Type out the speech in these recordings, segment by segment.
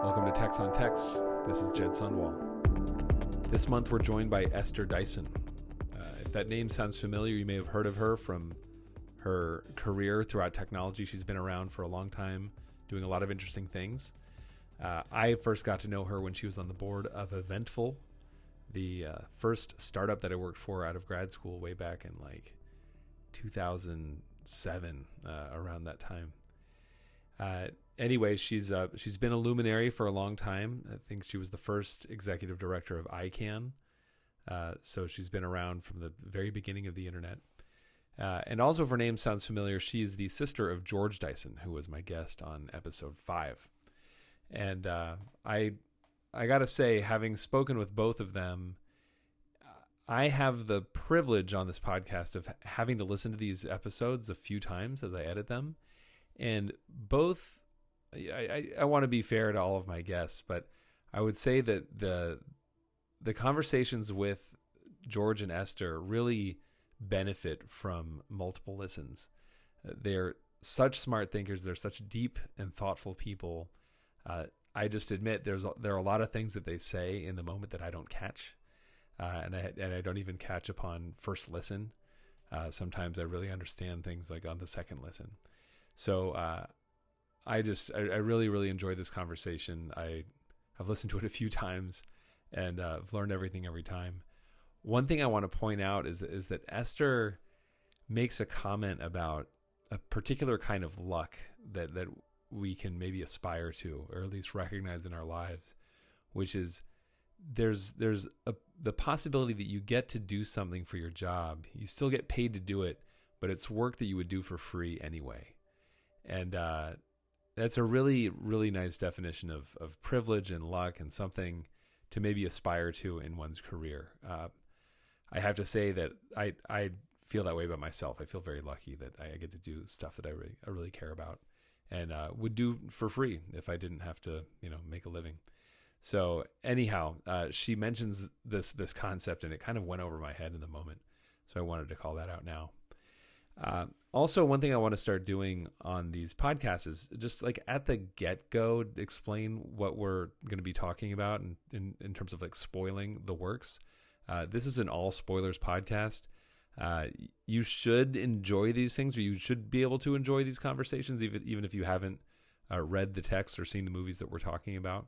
Welcome to Tex on Tex. This is Jed Sundwall. This month we're joined by Esther Dyson. If that name sounds familiar, you may have heard of her from her career throughout technology. She's been around for a long time, doing a lot of interesting things. I first got to know her when she was on the board of Eventful, the first startup that I worked for out of grad school way back in like 2007, around that time. Anyway, she's been a luminary for a long time. I think she was the first executive director of ICANN. So she's been around from the very beginning of the internet. And also, if her name sounds familiar, she is the sister of George Dyson, who was my guest on episode 5. And I got to say, having spoken with both of them, I have the privilege on this podcast of having to listen to these episodes a few times as I edit them. And both, I want to be fair to all of my guests, but I would say that the conversations with George and Esther really benefit from multiple listens. They're such smart thinkers. They're such deep and thoughtful people. I just admit there are a lot of things that they say in the moment that I don't catch, and I don't even catch upon first listen. Sometimes I really understand things like on the second listen. So I really, really enjoy this conversation. I've listened to it a few times, and I've learned everything every time. One thing I want to point out is that Esther makes a comment about a particular kind of luck that we can maybe aspire to, or at least recognize in our lives, which is there's the possibility that you get to do something for your job. You still get paid to do it, but it's work that you would do for free anyway. And that's a really, really nice definition of privilege and luck, and something to maybe aspire to in one's career. I have to say that I feel that way about myself. I feel very lucky that I get to do stuff that I really care about, and would do for free if I didn't have to, make a living. So anyhow, she mentions this concept, and it kind of went over my head in the moment. So I wanted to call that out now. Also, one thing I want to start doing on these podcasts is just like at the get-go, explain what we're going to be talking about in terms of like spoiling the works. This is an all spoilers podcast. You should enjoy these things, or you should be able to enjoy these conversations, even if you haven't read the text or seen the movies that we're talking about.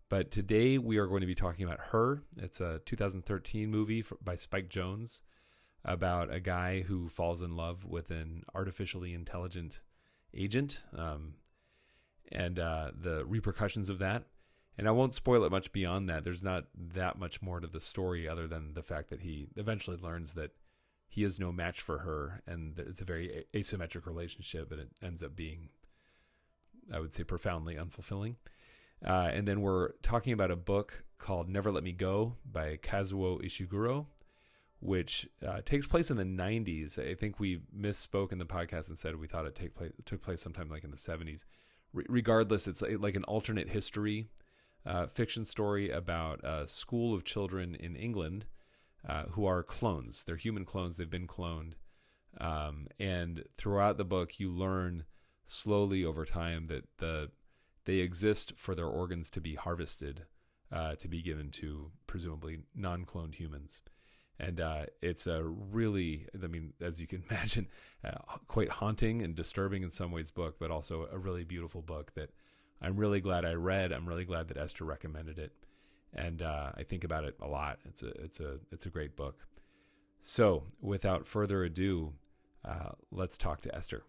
But today we are going to be talking about Her. It's a 2013 movie by Spike Jonze, about a guy who falls in love with an artificially intelligent agent, and the repercussions of that. And I won't spoil it much beyond that. There's not that much more to the story other than the fact that he eventually learns that he is no match for her, and that it's a very asymmetric relationship, and it ends up being, I would say, profoundly unfulfilling. And then we're talking about a book called Never Let Me Go by Kazuo Ishiguro, which takes place in the 90s. I think we misspoke in the podcast and said we thought it took place sometime like in the 70s. Regardless, it's like an alternate history fiction story about a school of children in England who are clones. They're human clones. They've been cloned. And throughout the book, you learn slowly over time that they exist for their organs to be harvested, to be given to presumably non-cloned humans. And it's a really, as you can imagine, quite haunting and disturbing in some ways book, but also a really beautiful book that I'm really glad I read. I'm really glad that Esther recommended it, and I think about it a lot. It's a great book. So without further ado, let's talk to Esther.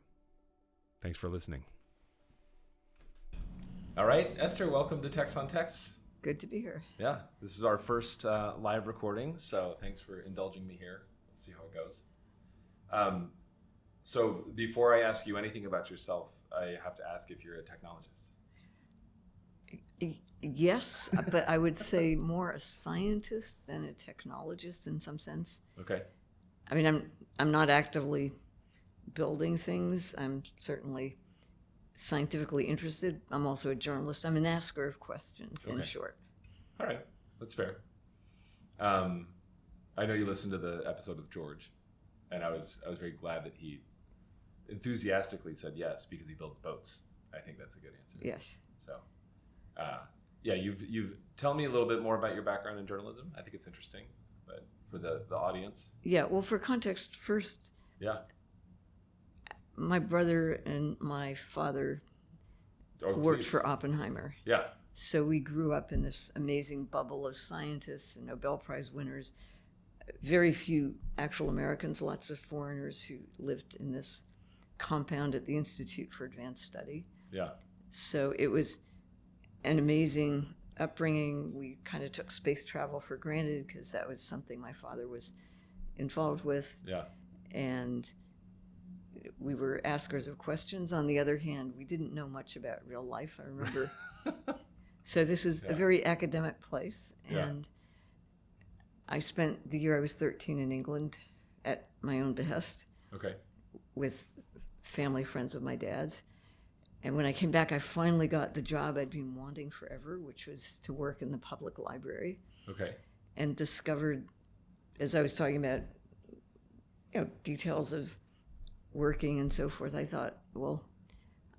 Thanks for listening. All right, Esther, welcome to Tex on Tex. Good to be here. Yeah, this is our first live recording, so thanks for indulging me here. Let's see how it goes. So before I ask you anything about yourself, I have to ask if you're a technologist. Yes, but I would say more a scientist than a technologist in some sense. Okay. I mean, I'm not actively building things. I'm certainly scientifically interested. I'm also a journalist. I'm an asker of questions, in short. All right, that's fair. I know you listened to the episode with George, and I was very glad that he enthusiastically said yes because he builds boats. I think that's a good answer. Yes. So, yeah, you've tell me a little bit more about your background in journalism. I think it's interesting, but for the audience. Yeah, well, for context, first, Yeah. my brother and my father worked for Oppenheimer. Yeah. So we grew up in this amazing bubble of scientists and Nobel Prize winners. Very few actual Americans, lots of foreigners who lived in this compound at the Institute for Advanced Study. Yeah. So it was an amazing upbringing. We kind of took space travel for granted because that was something my father was involved with. Yeah. And we were askers of questions. On the other hand, we didn't know much about real life, I remember. So this was a very academic place. And I spent the year I was 13 in England at my own behest. Okay. With family friends of my dad's. And when I came back, I finally got the job I'd been wanting forever, which was to work in the public library. Okay. And discovered, as I was talking about, details of working and so forth, I thought, well,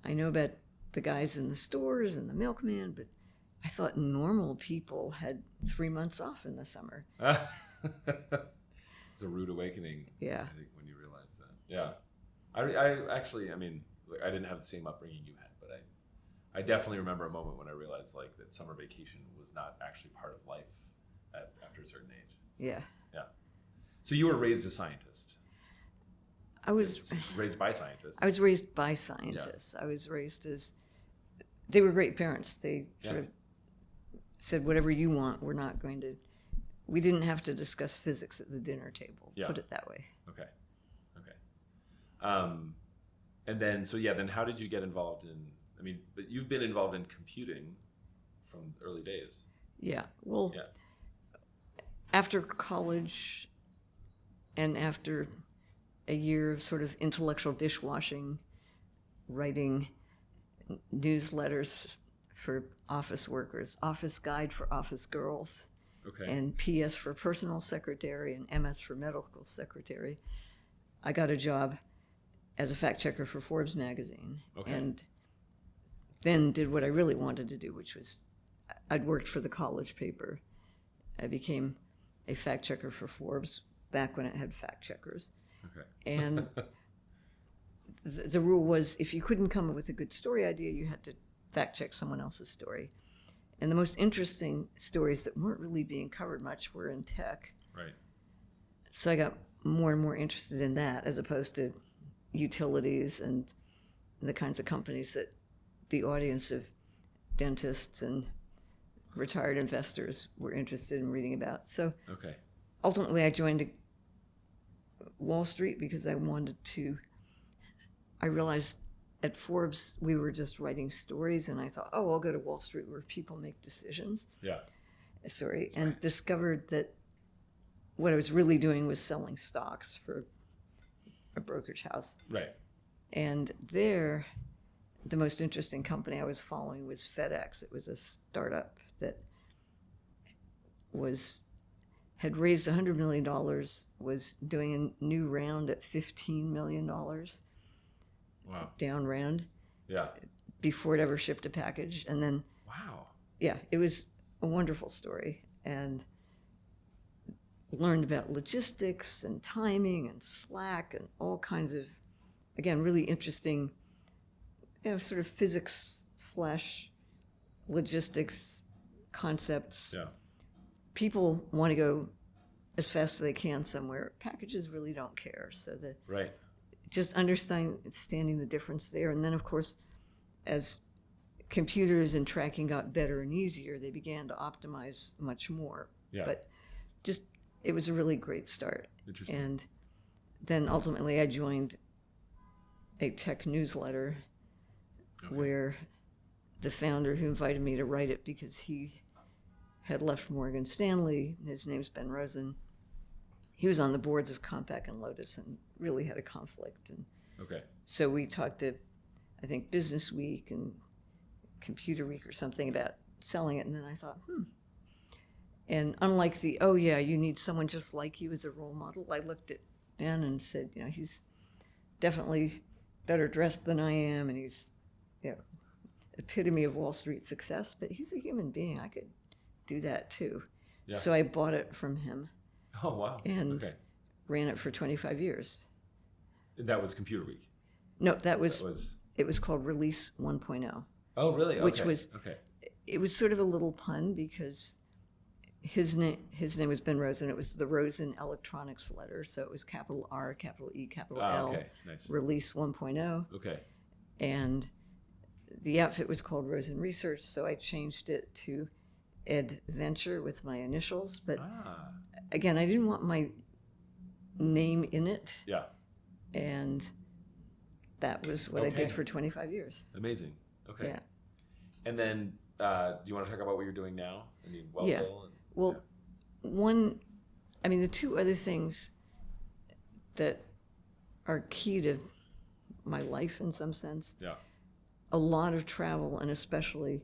I know about the guys in the stores and the milkman, but I thought normal people had 3 months off in the summer. It's a rude awakening. Yeah. I think when you realize that. Yeah. I actually, I mean, I didn't have the same upbringing you had, but I definitely remember a moment when I realized like that summer vacation was not actually part of life after a certain age. Yeah. Yeah. So you were raised a scientist. I was raised by scientists. I was raised by scientists. I was raised as, they were great parents. They sort of said, whatever you want, we didn't have to discuss physics at the dinner table, put it that way. Okay. And then, then how did you get involved in, but you've been involved in computing from early days. Yeah. Well, after college and after a year of sort of intellectual dishwashing, writing newsletters for office workers, Office Guide for office girls, and PS for personal secretary and MS for medical secretary, I got a job as a fact checker for Forbes magazine. And then did what I really wanted to do, which was I'd worked for the college paper. I became a fact checker for Forbes back when it had fact checkers. And the rule was if you couldn't come up with a good story idea, you had to fact check someone else's story. And the most interesting stories that weren't really being covered much were in tech. Right. So I got more and more interested in that as opposed to utilities and the kinds of companies that the audience of dentists and retired investors were interested in reading about. So ultimately I joined Wall Street because I realized at Forbes we were just writing stories, and I thought, I'll go to Wall Street where people make decisions. And discovered that what I was really doing was selling stocks for a brokerage house. Right. And there, the most interesting company I was following was FedEx. It was a startup that had raised $100 million, was doing a new round at $15 million. Wow. Down round. Yeah. Before it ever shipped a package. And then. Wow. Yeah, it was a wonderful story. And learned about logistics and timing and Slack and all kinds of, again, really interesting, sort of physics/logistics concepts. Yeah. People want to go as fast as they can somewhere. Packages really don't care. So just understanding the difference there. And then, of course, as computers and tracking got better and easier, they began to optimize much more. Yeah. But it was a really great start. Interesting. And then ultimately I joined a tech newsletter where the founder who invited me to write it, because he had left Morgan Stanley, his name's Ben Rosen, he was on the boards of Compaq and Lotus and really had a conflict. And so we talked to, I think, Business Week and Computer Week or something about selling it. And then I thought, And unlike you need someone just like you as a role model, I looked at Ben and said, he's definitely better dressed than I am, and he's, epitome of Wall Street success, but he's a human being. I could do that too. Yeah. So I bought it from him. Oh, wow. And ran it for 25 years. That was Computer Week? No, it was called Release 1.0. Oh, really? Okay. Which was, it was sort of a little pun because his name was Ben Rosen. It was the Rosen Electronics Letter. So it was capital R, capital E, capital L. Okay, nice. Release 1.0. Okay. And the outfit was called Rosen Research, so I changed it to Adventure with my initials. But again, I didn't want my name in it. Yeah. And that was what I did for 25 years. Amazing. Okay. Yeah. And then, do you want to talk about what you're doing now? I mean, the two other things that are key to my life in some sense. Yeah. A lot of travel, and especially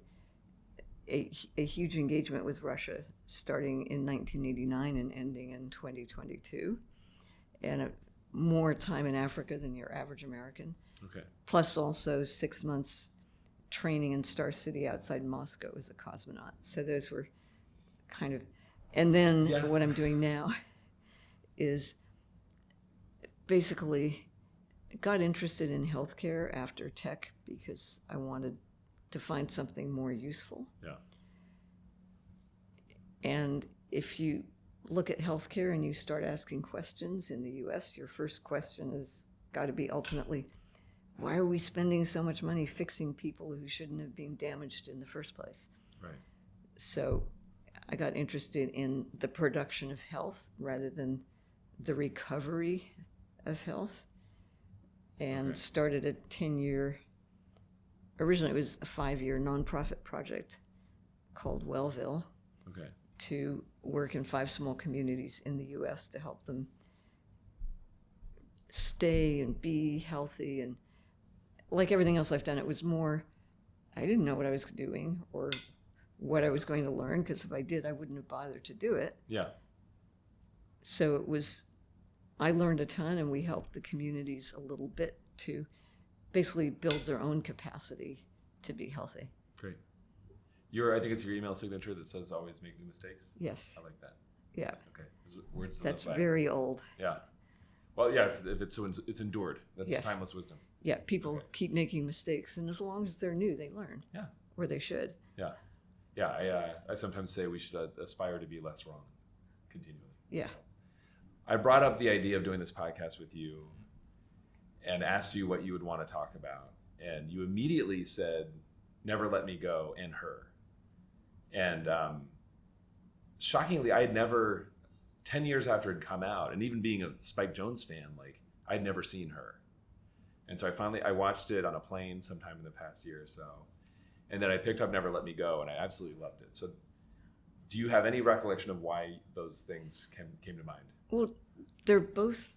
a huge engagement with Russia starting in 1989 and ending in 2022. And more time in Africa than your average American. Okay. Plus also 6 months training in Star City outside Moscow as a cosmonaut. So those were kind of, and then what I'm doing now is basically got interested in healthcare after tech because I wanted to find something more useful. Yeah. And if you look at healthcare and you start asking questions in the US, your first question has got to be ultimately, why are we spending so much money fixing people who shouldn't have been damaged in the first place? Right. So I got interested in the production of health rather than the recovery of health, and started a 10-year, originally it was a 5-year nonprofit project called Wellville. Okay. To work in 5 small communities in the U.S. to help them stay and be healthy. And like everything else I've done, it was more, I didn't know what I was doing or what I was going to learn, because if I did, I wouldn't have bothered to do it. Yeah. So I learned a ton, and we helped the communities a little bit to basically build their own capacity to be healthy. Great. I think it's your email signature that says always make new mistakes. Yes. I like that. Yeah. Okay. Words to That's live by. very old. Yeah. Well, yeah, if it's it's endured. That's timeless wisdom. Yeah, people keep making mistakes, and as long as they're new, they learn. Yeah. Or they should. Yeah. Yeah, I sometimes say we should aspire to be less wrong continually. Yeah. So, I brought up the idea of doing this podcast with you and asked you what you would want to talk about. And you immediately said, Never Let Me Go and Her. And shockingly, I had never, 10 years after it had come out, and even being a Spike Jonze fan, like, I'd never seen Her. And so I watched it on a plane sometime in the past year or so. And then I picked up Never Let Me Go, and I absolutely loved it. So do you have any recollection of why those things came to mind? Well, they're both,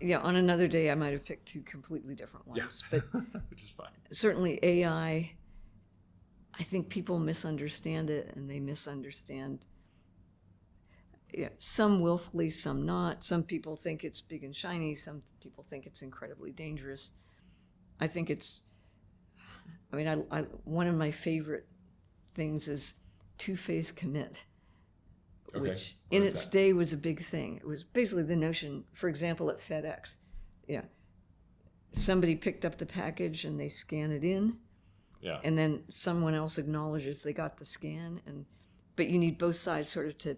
on another day I might have picked 2 completely different ones. Yeah. But which is fine. Certainly AI, I think people misunderstand it, and they misunderstand, some willfully, some not. Some people think it's big and shiny. Some people think it's incredibly dangerous. I think one of my favorite things is two-phase commit, which in its day was a big thing. It was basically the notion, for example, at FedEx, somebody picked up the package and they scan it in, and then someone else acknowledges they got the scan, but you need both sides sort of to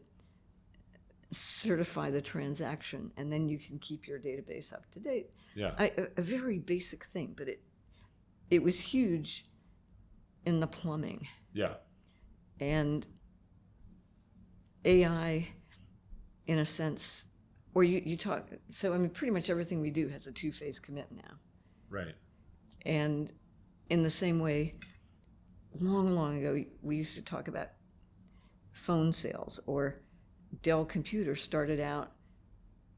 certify the transaction, and then you can keep your database up to date. Yeah, a very basic thing, but it was huge in the plumbing. Yeah, and AI, in a sense, or you talk. So pretty much everything we do has a 2-phase commit now. Right. And in the same way, long ago, we used to talk about phone sales, or Dell Computer started out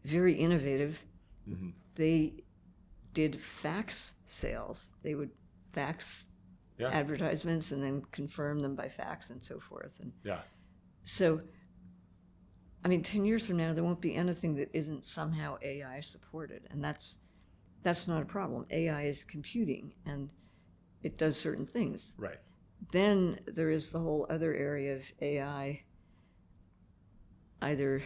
very innovative. Mm-hmm. They did fax sales. They would fax advertisements and then confirm them by fax and so forth. And so, 10 years from now, there won't be anything that isn't somehow AI supported, and that's not a problem. AI is computing, and it does certain things. Right. Then there is the whole other area of AI, either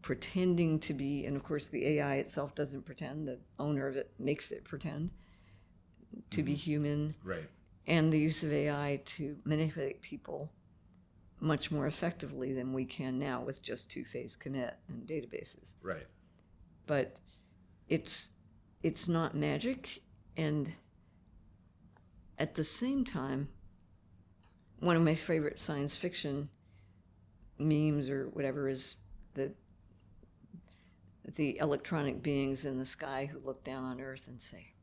pretending to be, and of course the AI itself doesn't pretend, the owner of it makes it pretend to be human. Right. And the use of AI to manipulate people much more effectively than we can now with just two-phase commit and databases. Right. But it's not magic, and at the same time, one of my favorite science fiction memes or whatever is the electronic beings in the sky who look down on Earth and say,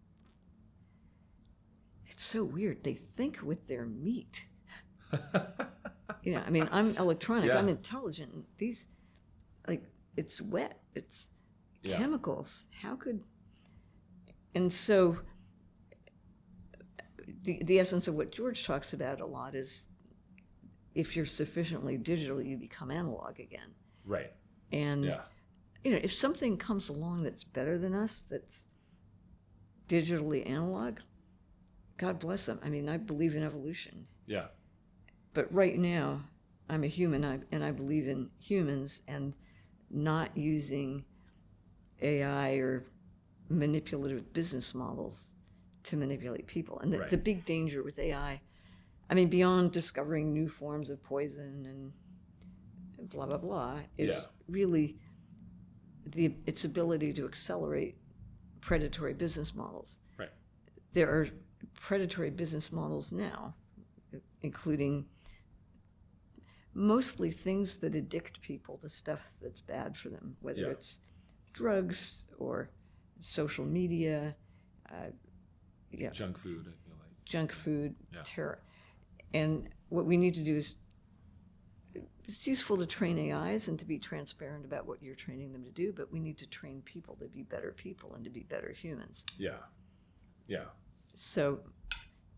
it's so weird, they think with their meat. I mean, I'm electronic, I'm intelligent. These, like, it's wet, it's chemicals. How could... And so the essence of what George talks about a lot is if you're sufficiently digital, you become analog again. Right. And, if something comes along that's better than us, that's digitally analog, God bless them. I mean, I believe in evolution. Yeah. But right now, I'm a human, and I believe in humans and not using AI or manipulative business models to manipulate people. And the big danger with AI, I mean, beyond discovering new forms of poison and blah, blah, blah, is really its ability to accelerate predatory business models. Right. There are predatory business models now, including mostly things that addict people to stuff that's bad for them, whether it's drugs or social media, junk food, I feel like. Junk food, terror. And what we need to do is, it's useful to train AIs and to be transparent about what you're training them to do, but we need to train people to be better people and to be better humans. Yeah. Yeah. So,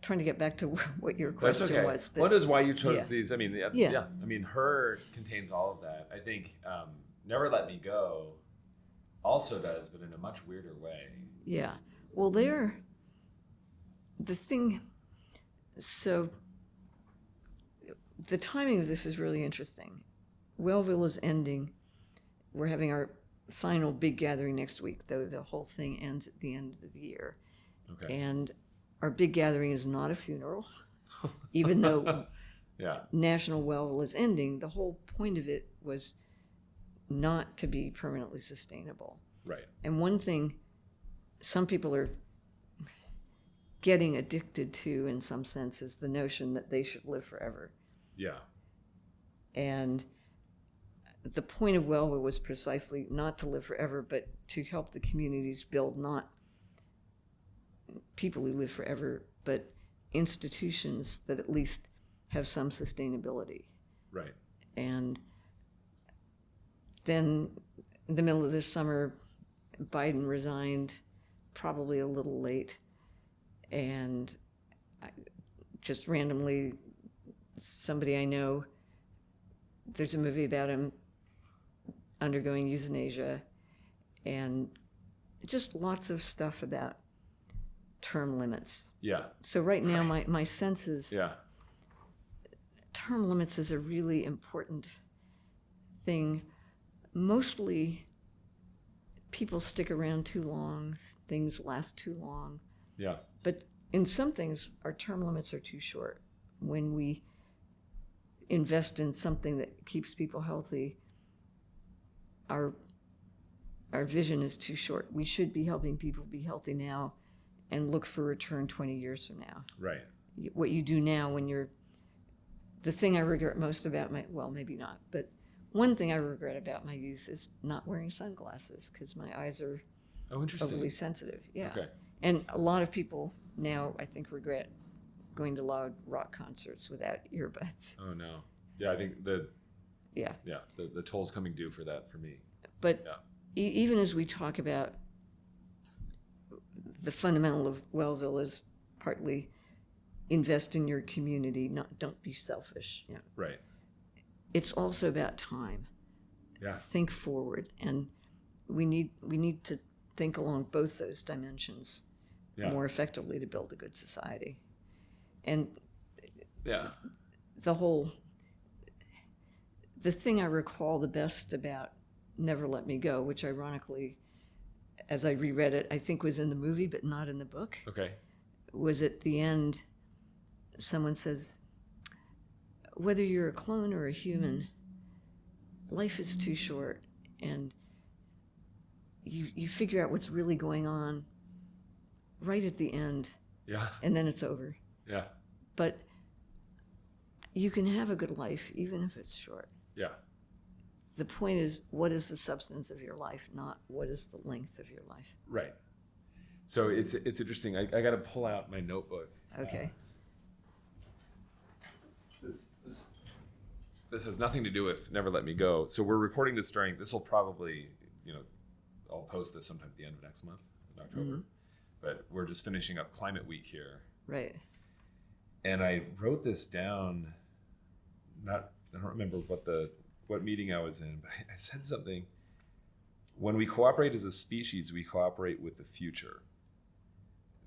trying to get back to what your question was. But what is why you chose these? I mean, I mean, Her contains all of that. I think Never Let Me Go also does, but in a much weirder way. Yeah. Well, so the timing of this is really interesting. Wellville is ending. We're having our final big gathering next week, though the whole thing ends at the end of the year. Okay. And our big gathering is not a funeral, even though National Wellville is ending. The whole point of it was not to be permanently sustainable. Right. And one thing some people are getting addicted to, in some sense, is the notion that they should live forever. Yeah. And the point of Wellville was precisely not to live forever, but to help the communities build not people who live forever, but institutions that at least have some sustainability. Right. And then in the middle of this summer, Biden resigned, probably a little late, and just randomly, somebody I know, there's a movie about him undergoing euthanasia, and just lots of stuff about term limits. Yeah. So right now, my sense is term limits is a really important thing. Mostly people stick around too long, things last too long. Yeah. But in some things, our term limits are too short. When we invest in something that keeps people healthy, our vision is too short. We should be helping people be healthy now and look for return 20 years from now. Right. What you do now when you're... The thing I regret most about well, maybe not, but one thing I regret about my youth is not wearing sunglasses because my eyes are overly sensitive. Yeah. Okay. And a lot of people now, I think, regret going to loud rock concerts without earbuds. Oh, no. Yeah, I think the toll's coming due for that for me. But even as we talk about the fundamental of Wellville is partly invest in your community, don't be selfish. Yeah. Right. It's also about time. Yeah. Think forward, and we need to think along both those dimensions more effectively to build a good society. And yeah, the thing I recall the best about Never Let Me Go, which ironically, as I reread it, I think was in the movie but not in the book. Okay. Was at the end, someone says, whether you're a clone or a human, life is too short, and you figure out what's really going on right at the end. Yeah. And then it's over. Yeah. But you can have a good life even if it's short. Yeah. The point is, what is the substance of your life, not what is the length of your life. Right. So it's interesting. I got to pull out my notebook. Okay. This has nothing to do with Never Let Me Go. So we're recording this this will probably, I'll post this sometime at the end of next month, in October. Mm-hmm. But we're just finishing up Climate Week here. Right. And I wrote this down, I don't remember what meeting I was in, but I said something. When we cooperate as a species, we cooperate with the future.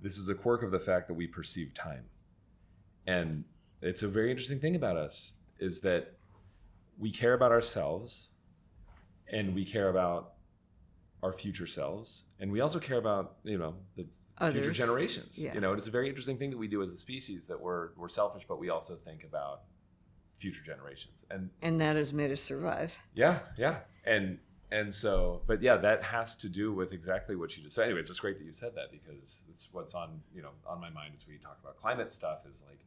This is a quirk of the fact that we perceive time. And it's a very interesting thing about us, is that we care about ourselves, and we care about our future selves, and we also care about, the others. Future generations. Yeah. It's a very interesting thing that we do as a species, that we're selfish, but we also think about future generations. And that has made us survive. Yeah. And so, but yeah, that has to do with exactly what you just said. Anyways, it's great that you said that, because it's what's on my mind as we talk about climate stuff, is like,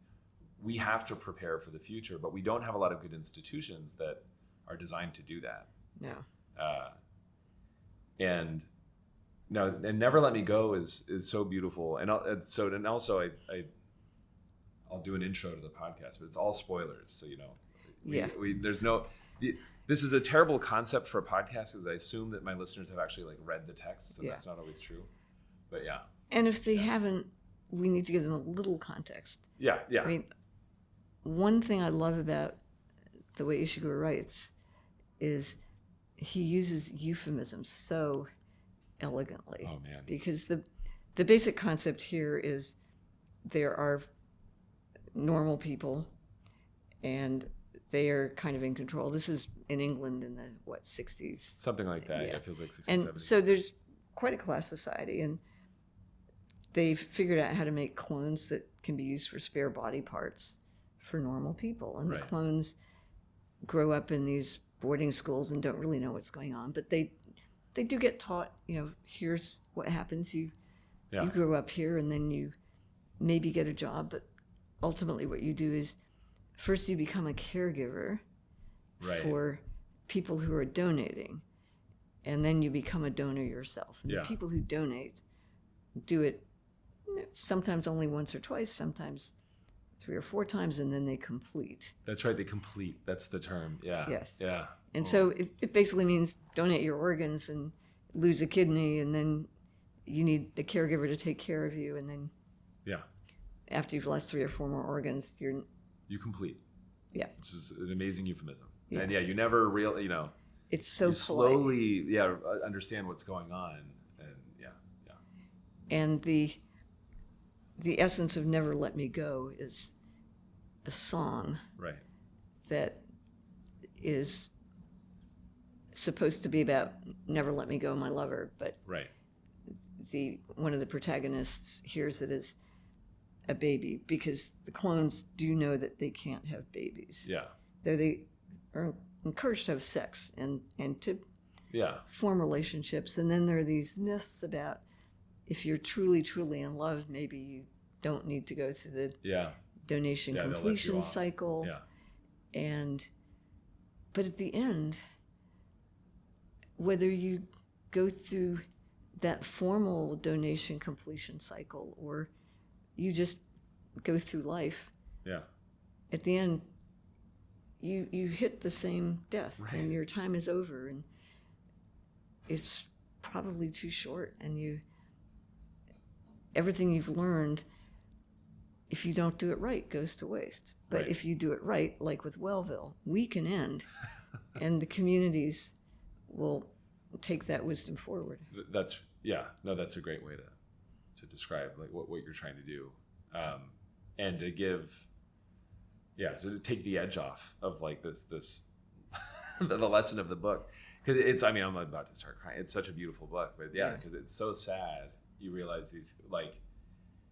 we have to prepare for the future, but we don't have a lot of good institutions that are designed to do that. No. And Never Let Me Go is so beautiful. And also I'll do an intro to the podcast, but it's all spoilers. So, this is a terrible concept for a podcast, because I assume that my listeners have actually read the text, and that's not always true. But yeah. And if they haven't, we need to give them a little context. Yeah. I mean, one thing I love about the way Ishiguro writes is he uses euphemisms so elegantly. Oh man. Because the basic concept here is there are normal people, and they are kind of in control. This is in England in the 60s, something like that. Yeah, it feels like 60s, and 70s. So there's quite a class society, and they've figured out how to make clones that can be used for spare body parts for normal people, and the clones grow up in these boarding schools and don't really know what's going on, but they do get taught, here's what happens. You grow up here, and then you maybe get a job, but ultimately what you do is first you become a caregiver for people who are donating, and then you become a donor yourself. And the people who donate do it sometimes only once or twice, sometimes 3 or 4 times, and then they complete. That's right, they complete. That's the term. Yeah. Yes. Yeah. And so it basically means donate your organs and lose a kidney, and then you need a caregiver to take care of you, and then after you've lost 3 or 4 more organs, you complete. Yeah. Which is an amazing euphemism. Yeah. And you never really, it's so you slowly understand what's going on, and And the essence of Never Let Me Go is a song that is supposed to be about never let me go, my lover, but one of the protagonists hears it as a baby, because the clones do know that they can't have babies. Yeah. Though they are encouraged to have sex and to form relationships. And then there are these myths about, if you're truly, truly in love, maybe you don't need to go through the donation completion cycle. Yeah. But at the end, whether you go through that formal donation completion cycle or you just go through life, at the end, you hit the same death, and your time is over, and it's probably too short, and everything you've learned, if you don't do it right, goes to waste. But if you do it right, like with Wellville, we can end, and the communities will take that wisdom forward. That's a great way to describe like what you're trying to do, and to give, so to take the edge off of like this the lesson of the book, because it's, I mean, I'm about to start crying. It's such a beautiful book, but because it's so sad. You realize these, like,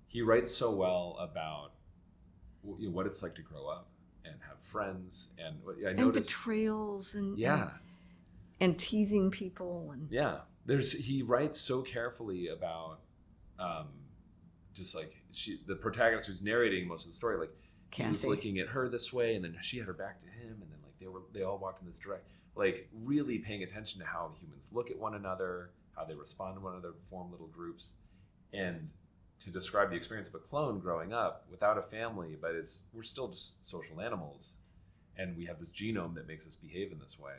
he writes so well about what it's like to grow up and have friends, and I noticed betrayals and teasing people and he writes so carefully about just like the protagonist who's narrating most of the story, like Kathy. He was looking at her this way, and then she had her back to him, and then like they all walked in this direct, like really paying attention to how humans look at one another, how they respond to one another, form little groups, and to describe the experience of a clone growing up without a family, but we're still just social animals, and we have this genome that makes us behave in this way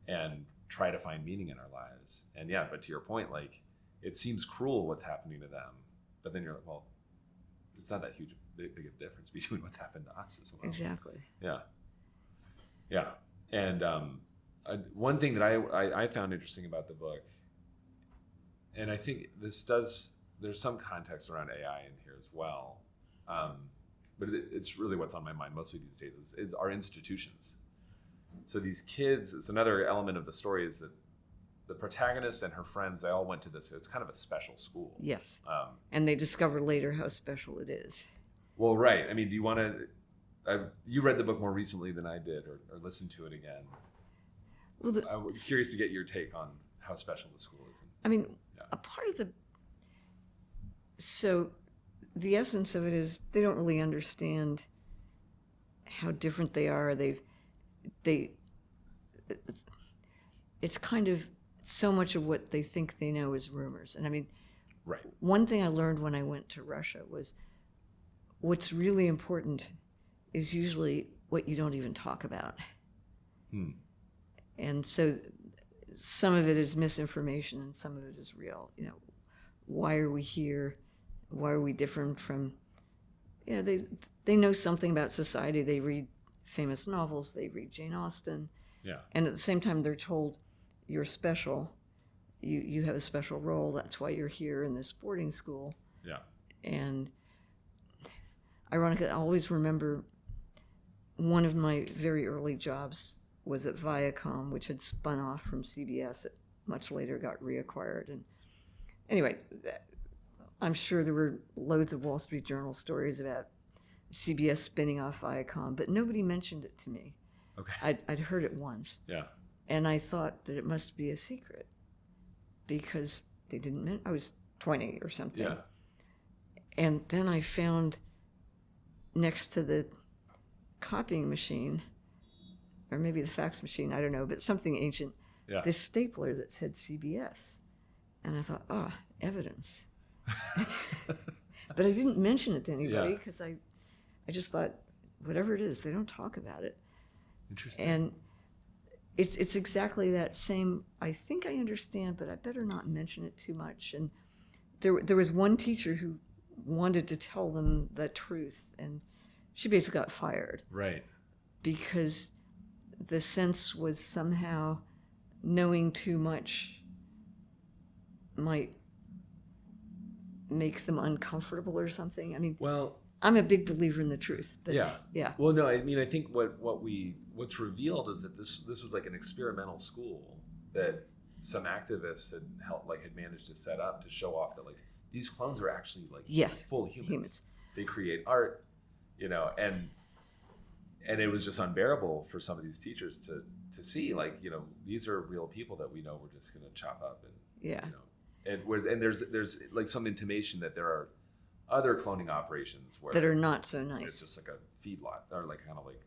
and try to find meaning in our lives. And but to your point, like, it seems cruel what's happening to them, but then you're like, well, it's not that big a difference between what's happened to us as well. Exactly. Yeah. And one thing that I found interesting about the book, and I think there's some context around AI in here as well, but it's really what's on my mind mostly these days is our institutions. So these kids, it's another element of the story, is that the protagonist and her friends, they all went to this, it's kind of a special school. Yes. And they discover later how special it is. Well, right. I mean, do you want to, you read the book more recently than I did, or listened to it again. Well, I'm curious to get your take on how special the school is. I mean, a part of so the essence of it is they don't really understand how different they are. It's kind of so much of what they think they know is rumors. And I mean, right. One thing I learned when I went to Russia was what's really important is usually what you don't even talk about. And so some of it is misinformation and some of it is real. Why are we here? Why are we different from, they know something about society. They read famous novels. They read Jane Austen. Yeah. And at the same time, they're told you're special. You have a special role. That's why you're here in this boarding school. Yeah. And ironically, I always remember one of my very early jobs was at Viacom, which had spun off from CBS. It much later got reacquired. And anyway, I'm sure there were loads of Wall Street Journal stories about CBS spinning off Viacom, but nobody mentioned it to me. Okay. I'd heard it once. Yeah. And I thought that it must be a secret because they didn't I was 20 or something. Yeah. And then I found next to the copying machine, or maybe the fax machine, I don't know, but something ancient, this stapler that said CBS. And I thought, evidence. But I didn't mention it to anybody because I just thought, whatever it is, they don't talk about it. Interesting. And it's exactly that same, I think I understand, but I better not mention it too much. And there was one teacher who wanted to tell them the truth, and she basically got fired. Right. Because the sense was somehow knowing too much might make them uncomfortable or something. I mean, well, I'm a big believer in the truth. But yeah. Well, no, I mean, I think what's revealed is that this was like an experimental school that some activists had managed to set up to show off that like these clones are actually like full humans. They create art, and it was just unbearable for some of these teachers to see like, these are real people that we know we're just going to chop up and there's like some intimation that there are other cloning operations where that are not so nice. It's just like a feedlot or like kind of like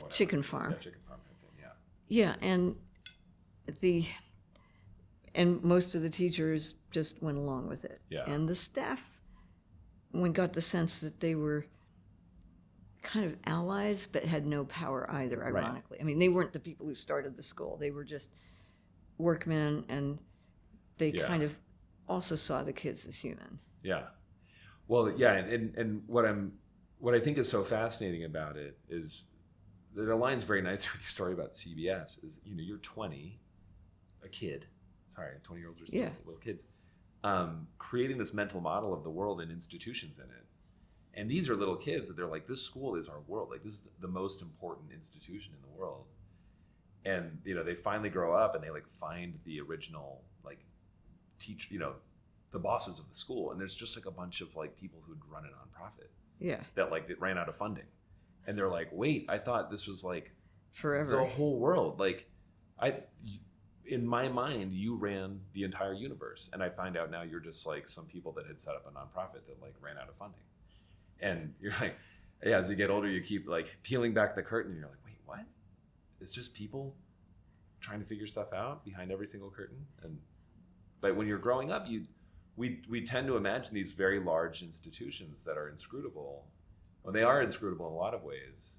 chicken farm. Yeah, chicken farm kind of thing. Yeah, and most of the teachers just went along with it. Yeah. And the staff got the sense that they were kind of allies but had no power either, ironically. Right. I mean, they weren't the people who started the school. They were just workmen, and they kind of also saw the kids as human. Yeah. Well, yeah, and what I think is so fascinating about it is that it aligns very nicely with your story about CBS. Is you're 20, a kid. Sorry, 20-year-olds are still little kids. creating this mental model of the world and institutions in it. And these are little kids that they're like, this school is our world. Like, this is the most important institution in the world. And, they finally grow up and they like find the original, like, teach, the bosses of the school. And there's just like a bunch of like people who'd run a nonprofit. Yeah. That ran out of funding. And they're like, wait, I thought this was like forever. The whole world. Like, in my mind, you ran the entire universe. And I find out now you're just like some people that had set up a nonprofit that like ran out of funding. And you're like, yeah, as you get older, you keep like peeling back the curtain and you're like, wait, what? It's just people trying to figure stuff out behind every single curtain. But when you're growing up, we tend to imagine these very large institutions that are inscrutable. Well, they are inscrutable in a lot of ways.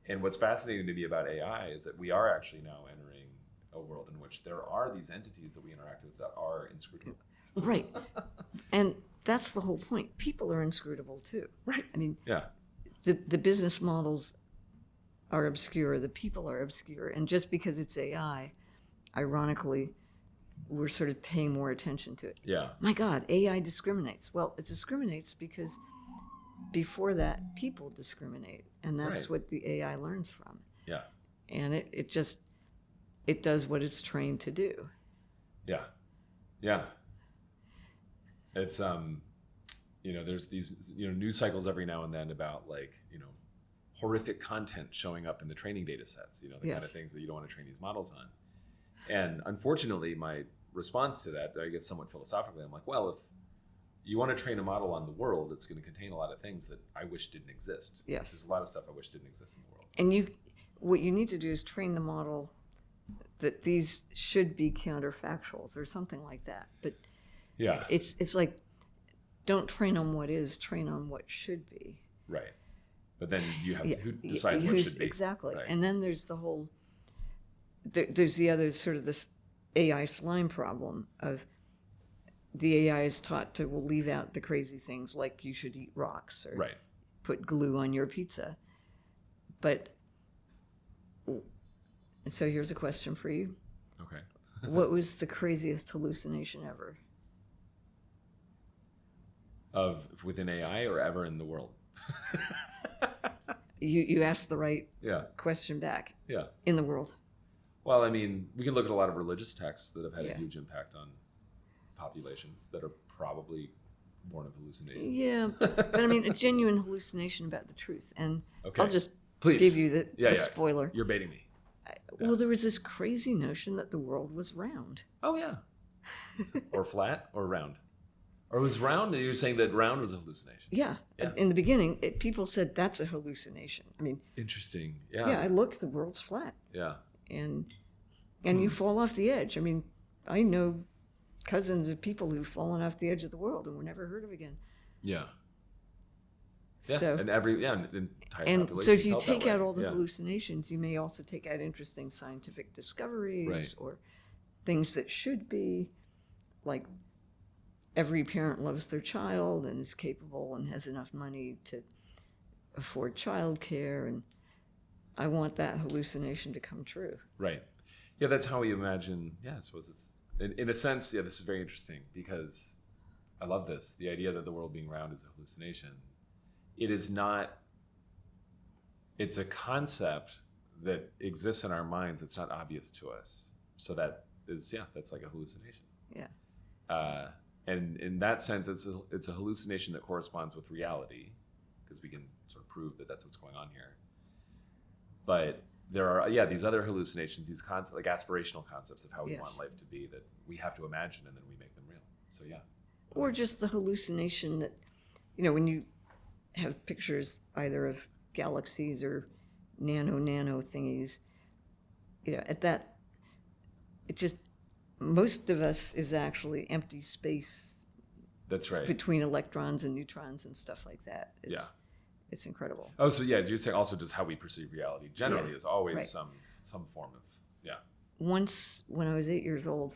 And what's fascinating to me about AI is that we are actually now entering a world in which there are these entities that we interact with that are inscrutable. Right. And that's the whole point. People are inscrutable too. Right. I mean, yeah. The business models are obscure, the people are obscure. And just because it's AI, ironically, we're sort of paying more attention to it. Yeah. My God, AI discriminates. Well, it discriminates because before that, people discriminate. And that's what the AI learns from. Yeah. And it does what it's trained to do. Yeah. Yeah. It's, there's these, news cycles every now and then about like, horrific content showing up in the training data sets, the kind of things that you don't want to train these models on. And unfortunately, my response to that, I guess somewhat philosophically, I'm like, well, if you want to train a model on the world, it's going to contain a lot of things that I wish didn't exist. Yes. There's a lot of stuff I wish didn't exist in the world. And what you need to do is train the model that these should be counterfactuals or something like that. But yeah, it's like, don't train on what is, train on what should be. Right. But then you have who decides what should be. Exactly. Right. And then there's the whole, there's the other sort of this AI slime problem of the AI is taught to leave out the crazy things like you should eat rocks or put glue on your pizza. But, so here's a question for you. Okay. What was the craziest hallucination ever? Of within AI or ever in the world? You asked the right question back. Yeah. In the world. Well, I mean, we can look at a lot of religious texts that have had a huge impact on populations that are probably born of hallucinations. Yeah, but I mean, a genuine hallucination about the truth. And I'll just Please give you the spoiler. You're baiting me. Well, there was this crazy notion that the world was round. Oh, yeah. Or flat or round. Or it was round, and you're saying that round was a hallucination. Yeah. In the beginning, people said that's a hallucination. I mean, interesting. Yeah. Yeah, I looked, the world's flat. Yeah. And you fall off the edge. I mean, I know cousins of people who've fallen off the edge of the world and were never heard of again. Yeah. Yeah. So, and and so if you take out all the hallucinations, you may also take out interesting scientific discoveries or things that should be, like every parent loves their child and is capable and has enough money to afford childcare, and I want that hallucination to come true. Right. Yeah, that's how we imagine. Yeah, I suppose it's in a sense. Yeah, this is very interesting because I love this. The idea that the world being round is a hallucination. It is not. It's a concept that exists in our minds that's not obvious to us. So that is, that's like a hallucination. Yeah. And in that sense, it's a hallucination that corresponds with reality, because we can sort of prove that that's what's going on here. But there are, these other hallucinations, these concepts, like aspirational concepts of how we want life to be, that we have to imagine and then we make them real. So Or just the hallucination that, when you have pictures either of galaxies or nano thingies, at that, it just, most of us is actually empty space. That's right. Between electrons and neutrons and stuff like that. It's incredible. Oh, so you're saying also just how we perceive reality generally is always some form of, Once, when I was 8 years old,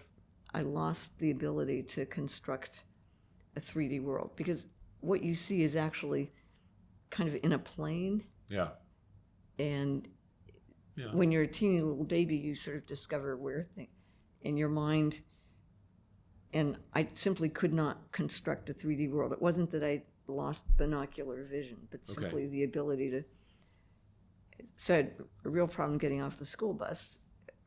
I lost the ability to construct a 3D world, because what you see is actually kind of in a plane. Yeah. And when you're a teeny little baby, you sort of discover where in your mind, And I simply could not construct a 3D world. It wasn't that I lost binocular vision, but simply the ability to. So I had a real problem getting off the school bus.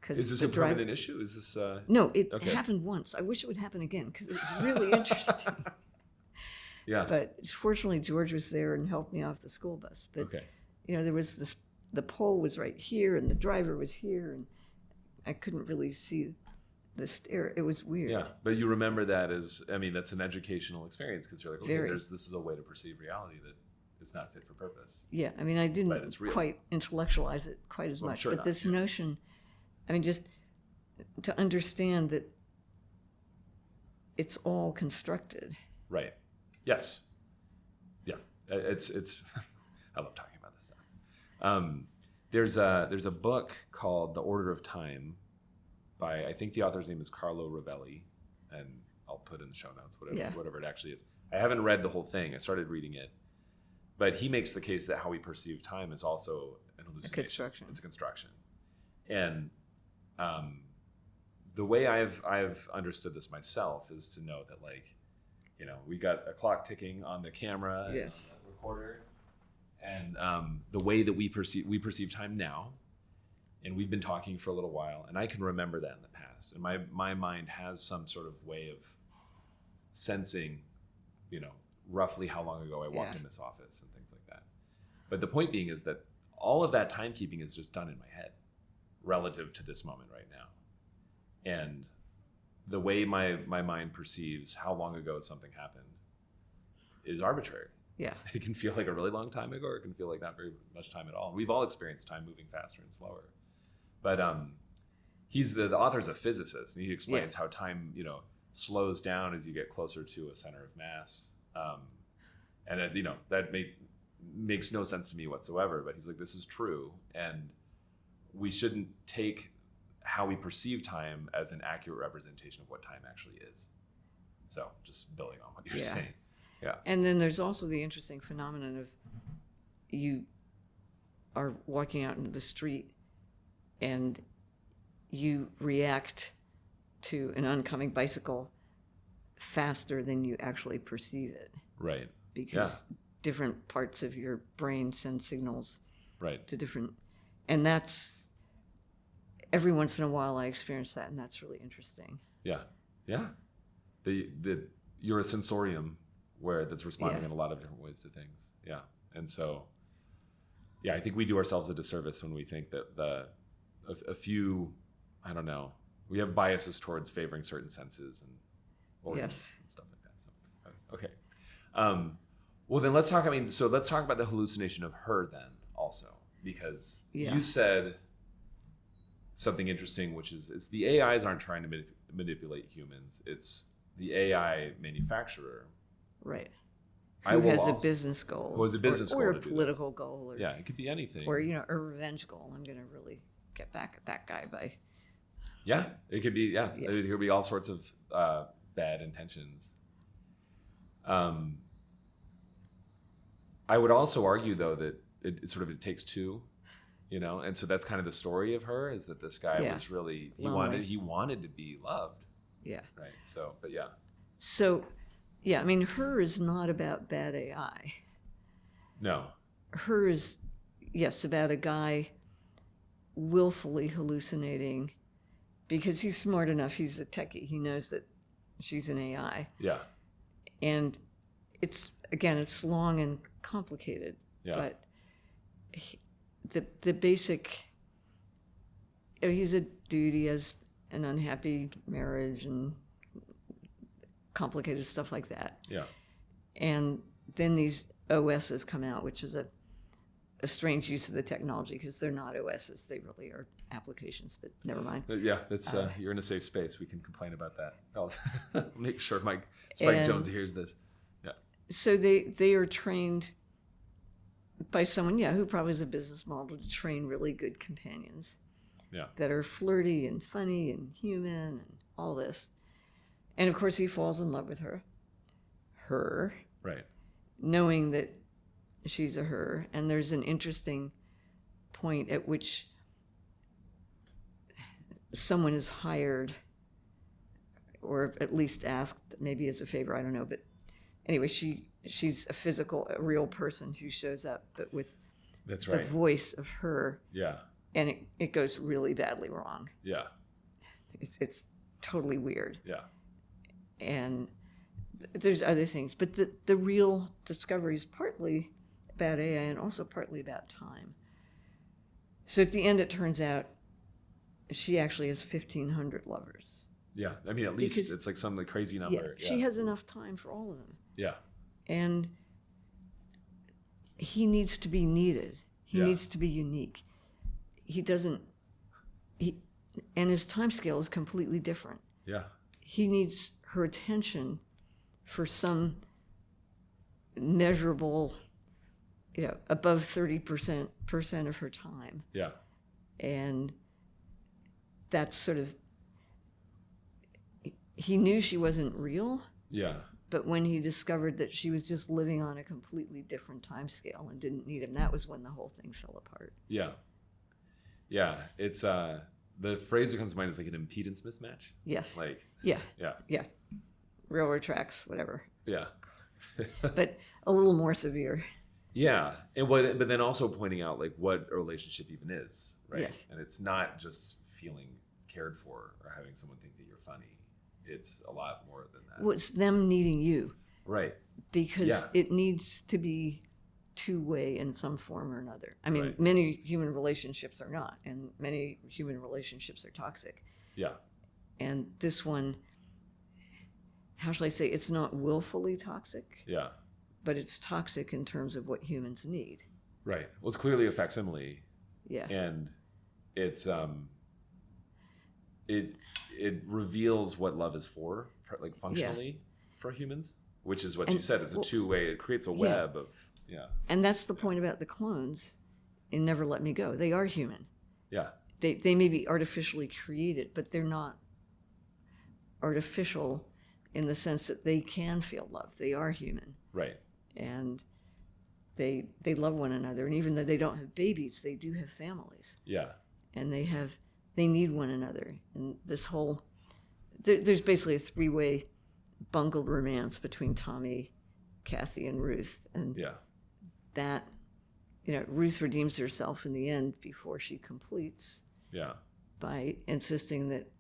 Is this a permanent issue? Is this? No, it happened once. I wish it would happen again because it was really interesting. Yeah. But fortunately, George was there and helped me off the school bus. But there was this. The pole was right here, and the driver was here, and I couldn't really see the stair. It was weird. Yeah, but you remember that as, I mean, that's an educational experience because you're like, okay, this is a way to perceive reality that is not fit for purpose. Yeah, I mean, I didn't quite intellectualize it quite as much, but this notion, I mean, just to understand that it's all constructed. Right. Yes. Yeah. It's. I love talking about this stuff. There's a book called The Order of Time by, I think the author's name is Carlo Rovelli, and I'll put in the show notes whatever it actually is. I haven't read the whole thing. I started reading it, but he makes the case that how we perceive time is also an hallucination. It's a construction, and the way I've understood this myself is to know that, like, we got a clock ticking on the camera and on the recorder, and the way that we perceive time now, and we've been talking for a little while, and I can remember that in the past, and my mind has some sort of way of sensing, roughly how long ago I walked in this office and things like that. But the point being is that all of that timekeeping is just done in my head relative to this moment right now. And the way my mind perceives how long ago something happened is arbitrary. Yeah. It can feel like a really long time ago, or it can feel like not very much time at all. We've all experienced time moving faster and slower. But he's the author's a physicist, and he explains how time, slows down as you get closer to a center of mass. And that makes no sense to me whatsoever, but he's like, this is true, and we shouldn't take how we perceive time as an accurate representation of what time actually is. So just building on what you're saying. Yeah. And then there's also the interesting phenomenon of you are walking out into the street and you react to an oncoming bicycle faster than you actually perceive it. Right. Because different parts of your brain send signals to different, and that's, every once in a while I experience that, and that's really interesting. Yeah. Yeah. You're a sensorium that's responding in a lot of different ways to things. Yeah. And so, I think we do ourselves a disservice when we think that a few, I don't know, we have biases towards favoring certain senses and organs and stuff like that. So, okay. Well, then let's talk about the hallucination of her then also, because you said something interesting, which is it's the AIs aren't trying to manipulate humans. It's the AI manufacturer. Right. Who has a business goal. Who has a business goal. Or a political goal. Or, it could be anything. Or, a revenge goal. I'm going to really get back at that guy by... Yeah, it could be, There could be all sorts of bad intentions. I would also argue, though, that it takes two. And so that's kind of the story of her, is that this guy was really, he wanted to be loved. Yeah. Right. So, but yeah. So, I mean, her is not about bad AI. No. Her is, about a guy willfully hallucinating because he's smart enough, he's a techie, he knows that she's an AI. Yeah. And it's long and complicated. Yeah. But the basic, he's a dude, he has an unhappy marriage and complicated stuff like that. Yeah. And then these OSs come out, which is a strange use of the technology because they're not OSs, they really are applications, but never mind. That's you're in a safe space. We can complain about that. I'll make sure Spike Jonze hears this. Yeah. So they are trained by someone, who probably has a business model to train really good companions. Yeah. That are flirty and funny and human and all this. And of course he falls in love with her. Right. Knowing that she's a her. And there's an interesting point at which someone is hired, or at least asked, maybe as a favor, I don't know. But anyway, she's a real person who shows up, but with That's the right. voice of her. Yeah. And it goes really badly wrong. Yeah. It's totally weird. Yeah. And there's other things, but the real discovery is partly about AI and also partly about time. So at the end, it turns out she actually has 1,500 lovers. Yeah. I mean, at least it's like some crazy number. Yeah, she has enough time for all of them. Yeah. And he needs to be needed. He needs to be unique. And his time scale is completely different. Yeah. He needs her attention for some measurable, above 30% of her time. Yeah. And that's sort of, he knew she wasn't real. Yeah. But when he discovered that she was just living on a completely different time scale and didn't need him, that was when the whole thing fell apart. Yeah. Yeah. It's the phrase that comes to mind is like an impedance mismatch. Yes. Like. Yeah. Yeah. Yeah. Railroad tracks, whatever. Yeah. But a little more severe. Yeah. But then also pointing out like what a relationship even is, right? Yes. And it's not just feeling cared for or having someone think that you're funny. It's a lot more than that. Well, it's them needing you. Right. Because it needs to be two-way in some form or another. I mean, Right. many human relationships are not, and many human relationships are toxic. Yeah. And this one, how shall I say, it's not willfully toxic, Yeah. but it's toxic in terms of what humans need. Right. Well, it's clearly a facsimile. Yeah. And it's it reveals what love is for, like functionally for humans, which is what you said. It's a two-way. It creates a web of And that's the point about the clones in Never Let Me Go. They are human. Yeah. They may be artificially created, but they're not artificial in the sense that they can feel love. They are human. Right. And they love one another. And even though they don't have babies, they do have families. Yeah. And they need one another. And this whole, there's basically a three-way bungled romance between Tommy, Kathy, and Ruth. And that, Ruth redeems herself in the end before she completes. Yeah. By insisting that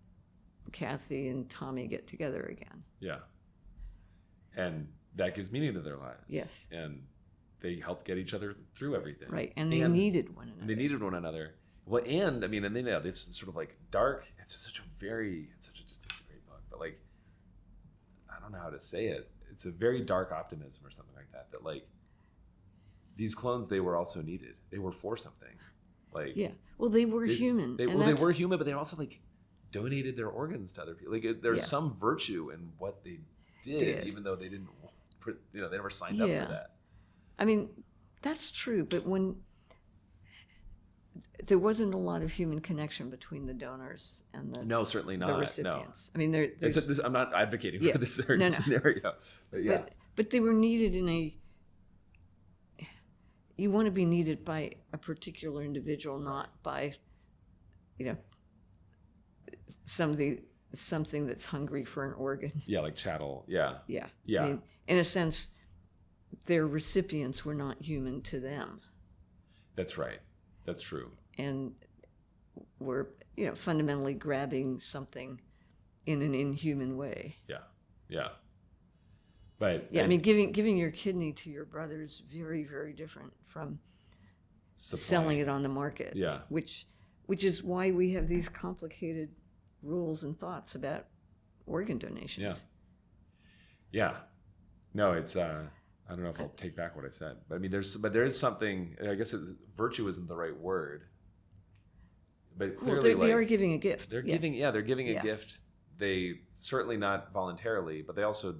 Kathy and Tommy get together again. Yeah. And that gives meaning to their lives. Yes. And they help get each other through everything. Right. And they needed one another. They needed one another. Well, and I mean, and then it's sort of like dark. It's just such a great book. But like, I don't know how to say it. It's a very dark optimism or something like that. That like, these clones, they were also needed. They were for something. Like well, they were human. They were human, but they also like donated their organs to other people. Like there's some virtue in what they did, even though they didn't. They never signed up for that. I mean, that's true. But when there wasn't a lot of human connection between the donors and the certainly not. The recipients. No. I mean, I'm not advocating for this scenario, but but they were needed in a. You want to be needed by a particular individual, not by, something that's hungry for an organ. Yeah, like chattel. Yeah. Yeah. I mean, in a sense, their recipients were not human to them. That's right. That's true. And were, fundamentally grabbing something in an inhuman way. Yeah. Yeah. But I mean, giving your kidney to your brother is very, very different from selling it on the market. Yeah. Which is why we have these complicated rules and thoughts about organ donations. Yeah. Yeah. No, it's I don't know if I'll take back what I said, but I mean, there is something. I guess virtue isn't the right word, but clearly they are giving a gift. They're giving a gift. They certainly not voluntarily, but they also.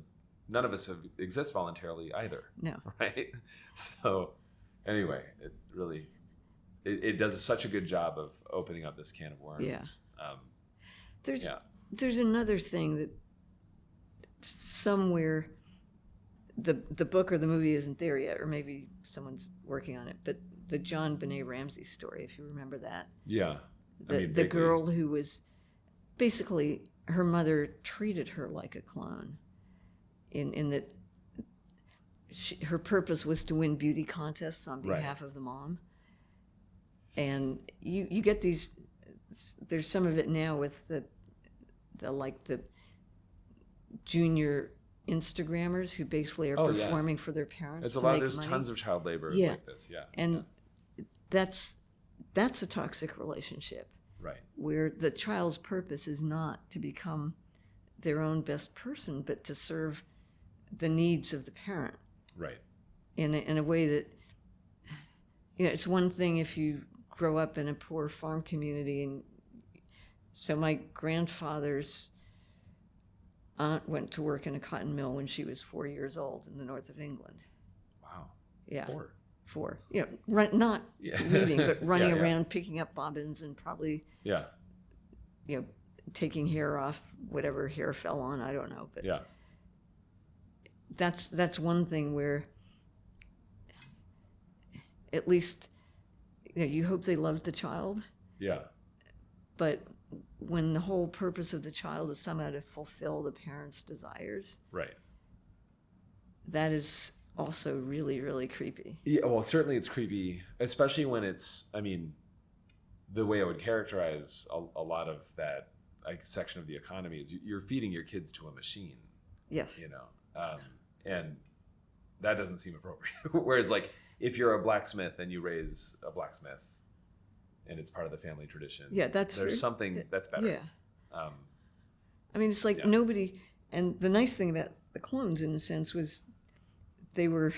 None of us exist voluntarily either. No. Right? So anyway, it really, it does such a good job of opening up this can of worms. Yeah. There's another thing that somewhere the book or the movie isn't there yet, or maybe someone's working on it, but the John Benet Ramsey story, if you remember that. Yeah. The girl who was basically her mother treated her like a clone, in that her purpose was to win beauty contests on behalf of the mom. And you get these, there's some of it now with the junior Instagrammers who basically are performing for their parents. There's tons of child labor like this. Yeah. And that's a toxic relationship. Right. Where the child's purpose is not to become their own best person, but to serve the needs of the parent. Right. In a way that, it's one thing if you grow up in a poor farm community. And so my grandfather's aunt went to work in a cotton mill when she was 4 years old in the north of England. Wow. Yeah. 4. Not leaving, but running around picking up bobbins and probably taking hair off whatever hair fell on. I don't know, but that's one thing where at least you hope they loved the child. Yeah. But when the whole purpose of the child is somehow to fulfill the parents' desires, right, that is also really, really creepy. Yeah, well, certainly it's creepy, especially when it's, I mean, the way I would characterize a lot of that section of the economy is you're feeding your kids to a machine. Yes. And that doesn't seem appropriate. Whereas, like, if you're a blacksmith and you raise a blacksmith, and it's part of the family tradition. Yeah, there's something that's better. Yeah. I mean, it's like nobody. And the nice thing about the clones, in a sense, was they were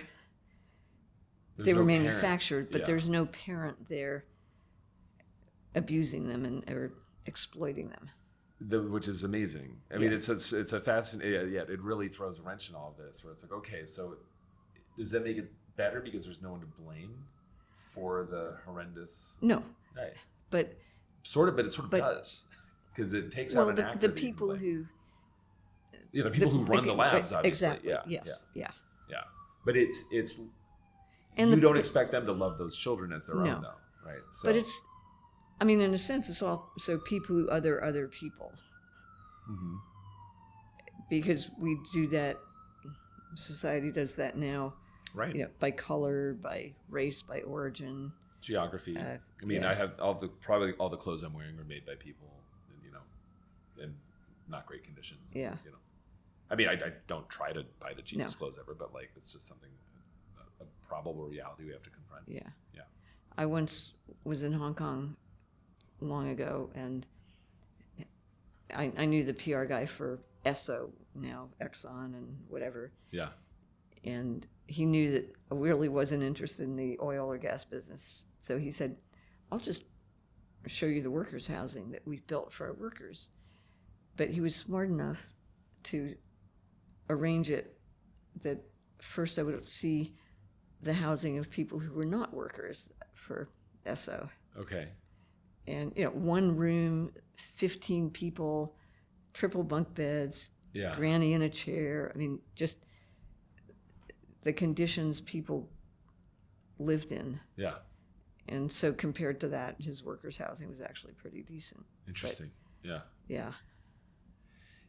manufactured, but there's no parent there abusing them or exploiting them. Which is amazing. I mean, it's a fascinating. Yeah, it really throws a wrench in all of this. Where it's like, okay, so does that make it better because there's no one to blame for the horrendous? No. Right. But it sort of does, because it takes out an actor. The people who run the labs, obviously. Exactly. Yeah. Yes. Yeah. But it's and you don't expect them to love those children as their own, though, right? So. But it's, I mean, in a sense, it's also people who other people, because we do that. Society does that now, right? By color, by race, by origin. Geography. I mean, I have probably all the clothes I'm wearing are made by people, in not great conditions. Yeah. I mean, I don't try to buy the cheapest clothes ever, but like it's just something, a probable reality we have to confront. Yeah. Yeah. I once was in Hong Kong long ago, and I knew the PR guy for Esso, now Exxon and whatever. Yeah. And he knew that I really wasn't interested in the oil or gas business. So he said, I'll just show you the workers' housing that we've built for our workers. But he was smart enough to arrange it that first I would see the housing of people who were not workers for Esso. Okay. And, one room, 15 people, triple bunk beds, granny in a chair. I mean, just the conditions people lived in. Yeah. And so compared to that, his workers' housing was actually pretty decent. Interesting. Yeah.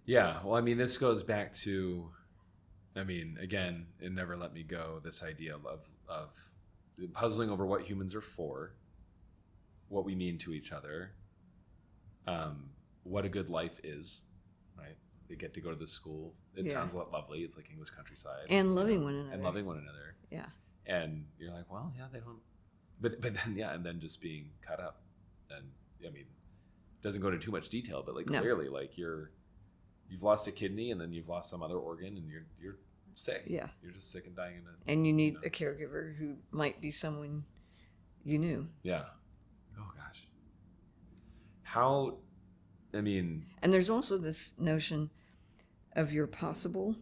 Yeah. Well, I mean, this goes back to, again, it never let me go, this idea of puzzling over what humans are for, what we mean to each other, what a good life is, right? They get to go to the school. It sounds lovely. It's like English countryside. And loving one another. And loving one another. Yeah. And you're like, well, yeah, they don't. But then, and then just being cut up. And, doesn't go into too much detail, but like clearly, like you've lost a kidney and then you've lost some other organ and you're sick. Yeah. You're just sick and dying. And you need a caregiver who might be someone you knew. Yeah. Oh, gosh. And there's also this notion of your possible.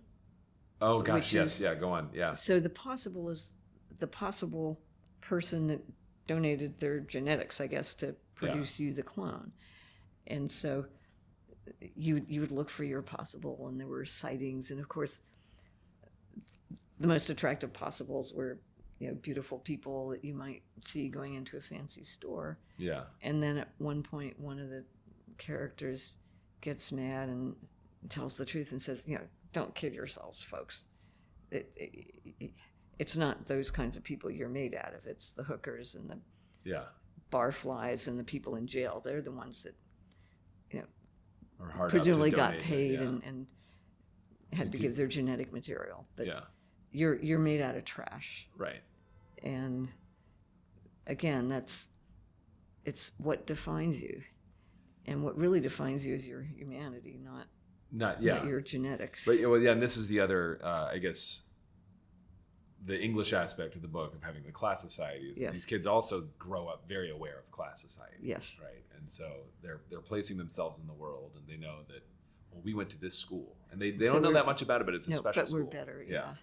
Oh, gosh, yes. Yeah, go on. Yeah. So the possible is the possible person that donated their genetics, I guess, to produce you, the clone. And so you would look for your possible, and there were sightings. And, of course, the most attractive possibles were beautiful people that you might see going into a fancy store. Yeah. And then at one point, one of the characters gets mad and tells the truth and says, don't kid yourselves, folks. It's not those kinds of people you're made out of. It's the hookers and the barflies and the people in jail. They're the ones that, presumably got paid and had to give their genetic material. But you're made out of trash. Right. And again, it's what defines you. And what really defines you is your humanity, not your genetics. But and this is the other, I guess, the English aspect of the book of having the class society is these kids also grow up very aware of class society. Yes. Right. And so they're placing themselves in the world, and they know that, well, we went to this school, and they don't know that much about it, but it's a special school. But we're better. Yeah.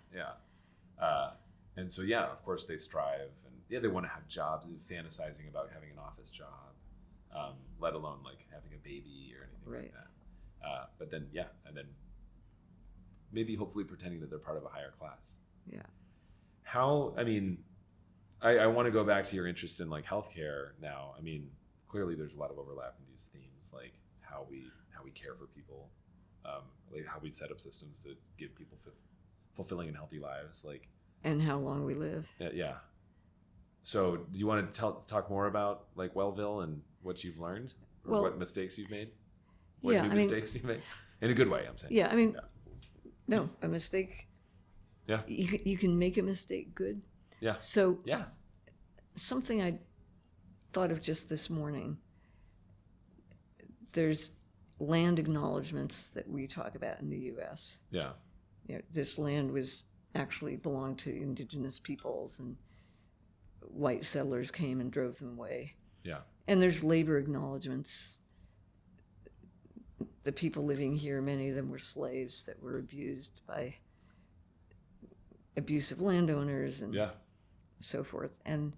And so, of course they strive, and they want to have jobs, fantasizing about having an office job, let alone like having a baby or anything like that. But then, and then maybe hopefully pretending that they're part of a higher class. Yeah. How, I want to go back to your interest in like healthcare now. Clearly there's a lot of overlap in these themes, like how we care for people, like how we set up systems to give people fulfilling and healthy lives, and how long we live. Yeah. So do you want to talk more about like Wellville and what you've learned, or what mistakes you've made? What new mistakes you've made? In a good way, I'm saying. Yeah, no, a mistake. Yeah. You can make a mistake good. Yeah. So something I thought of just this morning, there's land acknowledgments that we talk about in the U.S. Yeah. This land actually belonged to indigenous peoples, and white settlers came and drove them away. Yeah. And there's labor acknowledgments. The people living here, many of them were slaves that were abused by abusive landowners and so forth. And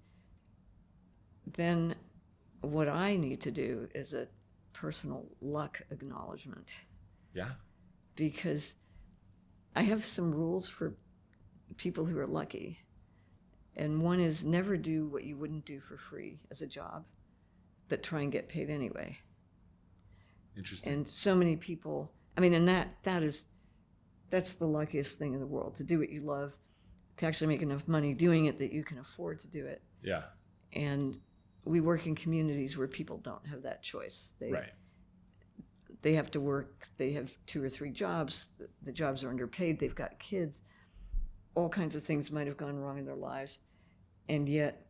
then what I need to do is a personal luck acknowledgement. Yeah. Because I have some rules for people who are lucky. And one is never do what you wouldn't do for free as a job, but try and get paid anyway. Interesting. And so many people, and that's the luckiest thing in the world, to do what you love, to actually make enough money doing it that you can afford to do it. Yeah. And we work in communities where people don't have that choice. They have to work, they have 2 or 3 jobs, the jobs are underpaid, they've got kids, all kinds of things might have gone wrong in their lives, and yet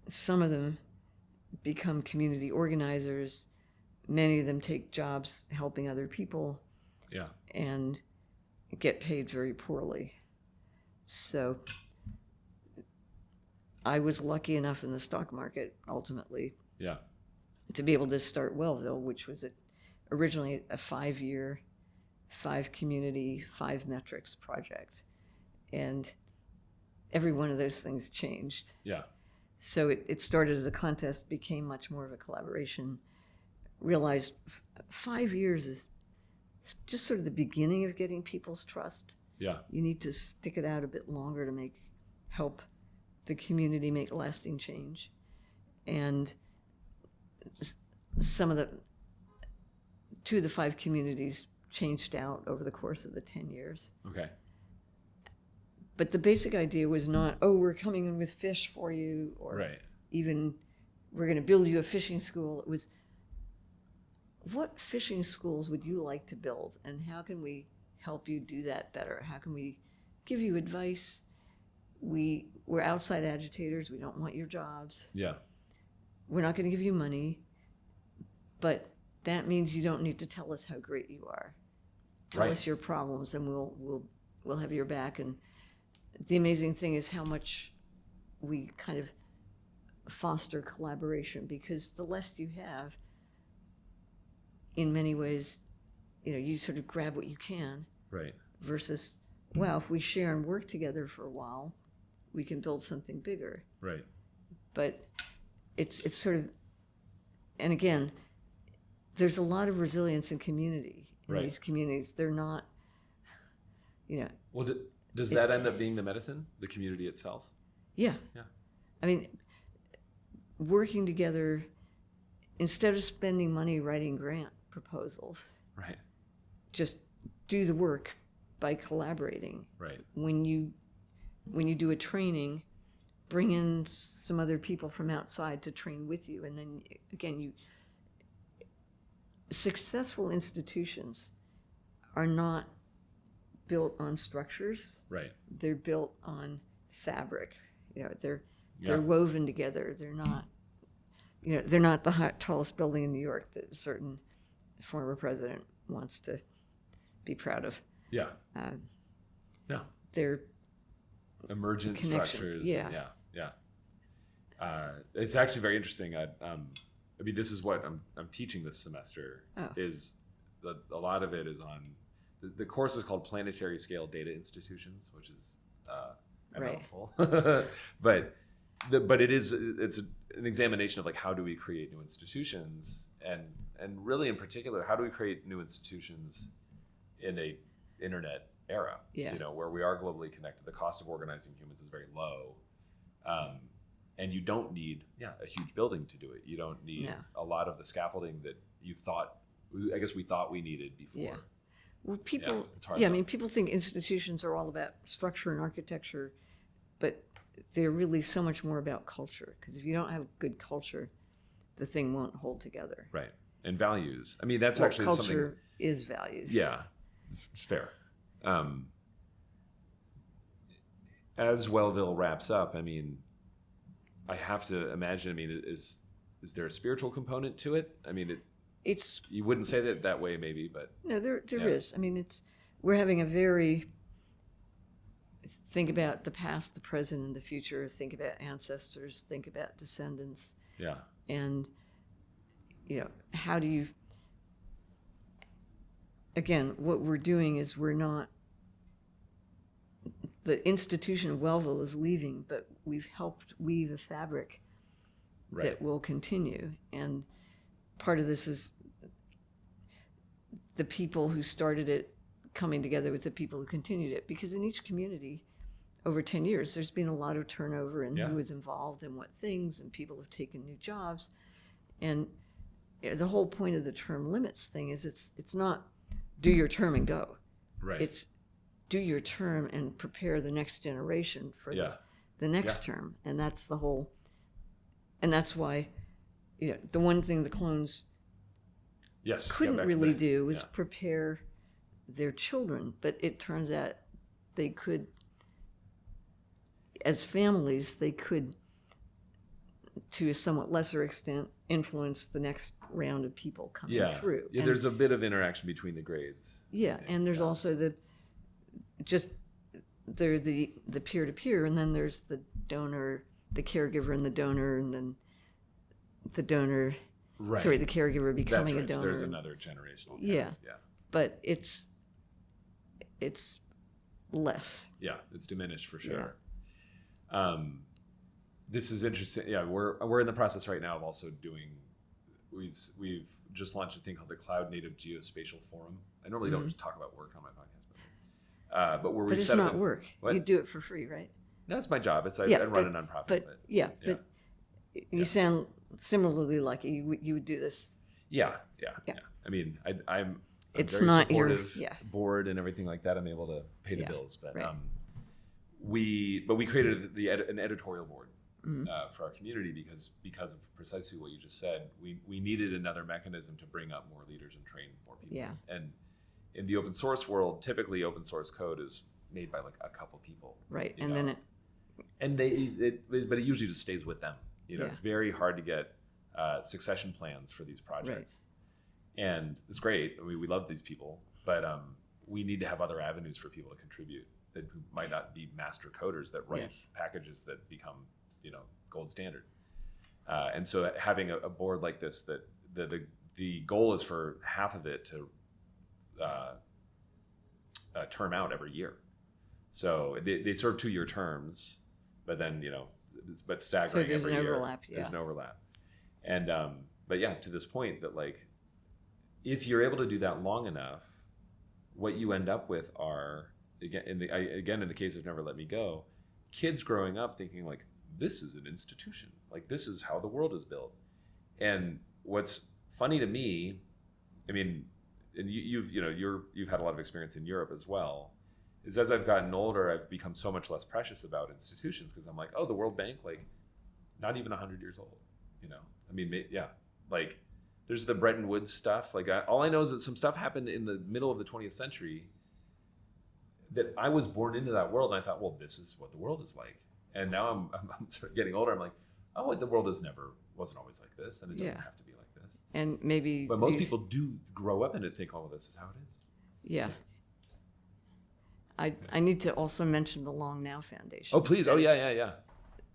some of them become community organizers, many of them take jobs helping other people, and get paid very poorly. So I was lucky enough in the stock market ultimately to be able to start Wellville, which was originally a 5-year, 5 community, 5 metrics project. And every one of those things changed. Yeah. So it started as a contest, became much more of a collaboration. Realized 5 years is just sort of the beginning of getting people's trust. Yeah. You need to stick it out a bit longer to help the community make lasting change. And some of 2 of the 5 communities changed out over the course of the 10 years. Okay. But the basic idea was not, we're coming in with fish for you, or even we're going to build you a fishing school. It was, what fishing schools would you like to build, and how can we help you do that better? How can we give you advice? We're outside agitators. We don't want your jobs. Yeah. We're not going to give you money, but that means you don't need to tell us how great you are. Tell us your problems, and we'll have your back. And the amazing thing is how much we kind of foster collaboration, because the less you have, in many ways, you sort of grab what you can. Right. Versus, wow, if we share and work together for a while, we can build something bigger. Right. But it's sort of, and again, there's a lot of resilience in community in these communities. They're not, Well, does that end up being the medicine, the community itself? Yeah. Yeah. Working together, instead of spending money writing proposals. Right. Just do the work by collaborating. Right. When you do a training, bring in some other people from outside to train with you, and then again, successful institutions are not built on structures. Right. They're built on fabric. They're woven together. They're not. They're not the tallest building in New York that a certain former president wants to be proud of. Yeah. They're emergent structures. Yeah. It's actually very interesting. I mean, this is what I'm teaching this semester. Is a lot of it is on the course is called Planetary Scale Data Institutions, which is a mouthful, but it's an examination of like how do we create new institutions, and really in particular how do we create new institutions in a internet era, where we are globally connected. The cost of organizing humans is very low, and you don't need a huge building to do it. You don't need a lot of the scaffolding that we thought we needed before. Yeah. Well, people, I mean, people think institutions are all about structure and architecture, but they're really so much more about culture. Because if you don't have good culture, the thing won't hold together. Right. And values. I mean, that's actually culture something. Culture is values. Yeah, it's fair. As Wellville wraps up, I mean, I have to imagine. I mean, is there a spiritual component to it? I mean, you wouldn't say that way, maybe, but no, there is. I mean, we're having a very think about the past, the present, and the future. Think about ancestors. Think about descendants. Yeah. And how do you? Again, what we're doing is we're not. The institution of Wellville is leaving, but we've helped weave a fabric that will continue. And part of this is the people who started it coming together with the people who continued it. Because in each community, over 10 years, there's been a lot of turnover in who is involved in what things, and people have taken new jobs. And the whole point of the term limits thing is it's not do your term and go. Right. It's do your term and prepare the next generation for the next term. And that's the whole, and that's why, the one thing the clones couldn't really do was prepare their children. But it turns out they could, as families, they could, to a somewhat lesser extent, influence the next round of people coming through. Yeah, there's a bit of interaction between the grades. Yeah, and there's also the peer-to-peer, and then there's the donor, the caregiver and the donor, and then the donor, the caregiver becoming a donor. There's another generational gap. Yeah. But it's less. Yeah, it's diminished for sure. Yeah. This is interesting. Yeah, we're in the process right now of also doing. We've just launched a thing called the Cloud Native Geospatial Forum. I normally don't talk about work on my podcast, but where we it's set not up work. What? You do it for free, right? No, it's my job. I run a nonprofit. But you sound similarly like you would do this. Yeah. I mean, I'm it's very not supportive board and everything like that. I'm able to pay the bills, but we created an editorial board for our community because of precisely what you just said. We needed another mechanism to bring up more leaders and train more people. Yeah. And in the open source world, typically open source code is made by like a couple people. Right, and then but it usually just stays with them. It's very hard to get succession plans for these projects. Right. And it's great. I mean, we love these people, but we need to have other avenues for people to contribute who might not be master coders that write packages that become, gold standard. And so having a board like this, that the goal is for half of it to term out every year. So they serve 2-year terms, but then, but staggering every year. There's an overlap. And, but yeah, to this point that like, if you're able to do that long enough, what you end up with are, again, in the case of Never Let Me Go, kids growing up thinking like, this is an institution. Like, this is how the world is built. And what's funny to me I mean, and you've had a lot of experience in Europe as well. Is as I've gotten older, I've become so much less precious about institutions because I'm like, oh, the World Bank, like, not even 100 years old. I mean, yeah, like, there's the Bretton Woods stuff. Like, all I know is that some stuff happened in the middle of the 20th century that I was born into that world, and I thought, well, this is what the world is like. And now I'm sort of getting older. I'm like, oh, the world wasn't always like this, and it doesn't have to be like this. And maybe, but most people do grow up in it and think, oh, well, this is how it is. Yeah. I need to also mention the Long Now Foundation. Oh, please. Oh, yeah.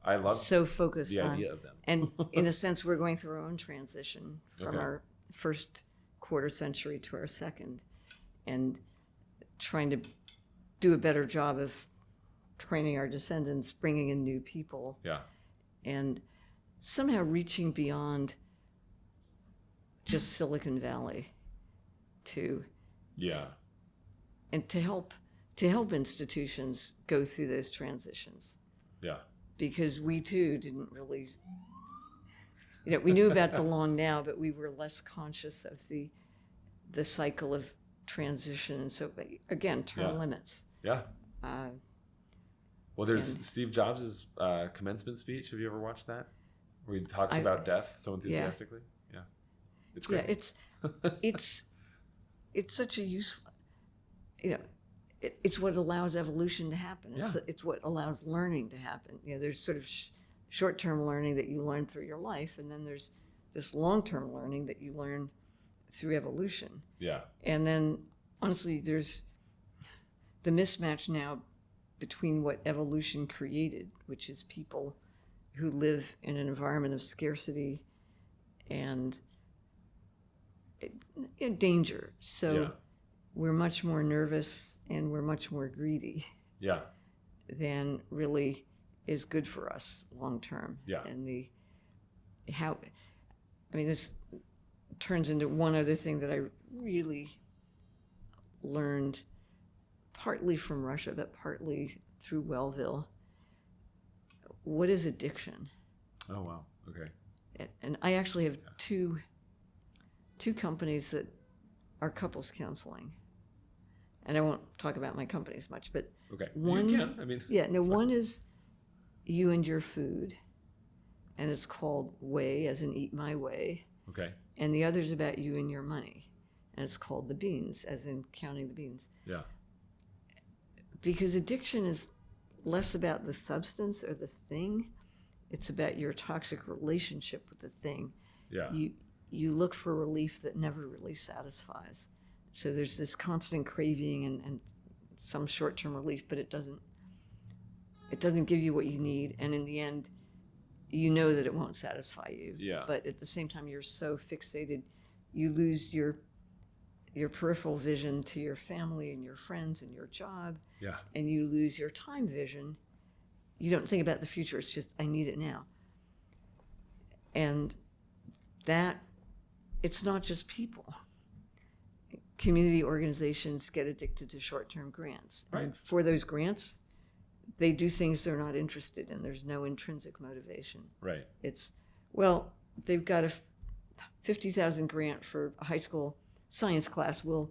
I love so focused the on idea of them. And in a sense, we're going through our own transition from our first quarter century to our second, and trying to do a better job of training our descendants, bringing in new people. Yeah. And somehow reaching beyond just Silicon Valley and to help institutions go through those transitions. Yeah. Because we too didn't really, we knew about the Long Now, but we were less conscious of the cycle of transition. And so, again, term limits. Yeah. Well, there's Steve Jobs' commencement speech. Have you ever watched that? Where he talks about death so enthusiastically? Yeah. It's great. Yeah, it's such a useful, it's what allows evolution to happen. It's what allows learning to happen. There's sort of short-term learning that you learn through your life, and then there's this long-term learning that you learn through evolution. Yeah. And then, honestly, there's the mismatch now between what evolution created, which is people who live in an environment of scarcity and danger. So we're much more nervous and we're much more greedy than really is good for us long term. Yeah. And this turns into one other thing that I really learned partly from Russia, but partly through Wellville. What is addiction? Oh, wow. Okay. And I actually have two companies that are couples counseling. And I won't talk about my companies much, but one, you can. One is You and Your Food, and it's called Way, as in Eat My Way. Okay. And the other's about You and Your Money, and it's called The Beans, as in counting the beans. Yeah. Because addiction is less about the substance or the thing, it's about your toxic relationship with the thing. Yeah. You look for relief that never really satisfies. So there's this constant craving and some short-term relief, but it doesn't give you what you need, and in the end, you know that it won't satisfy you. Yeah. But at the same time, you're so fixated, you lose your peripheral vision to your family and your friends and your job. Yeah. And you lose your time vision. You don't think about the future. It's just, I need it now. And that, it's not just people. Community organizations get addicted to short-term grants. Right. And for those grants, they do things they're not interested in. There's no intrinsic motivation. Right. It's, well, they've got a $50,000 grant for a high school science class. We'll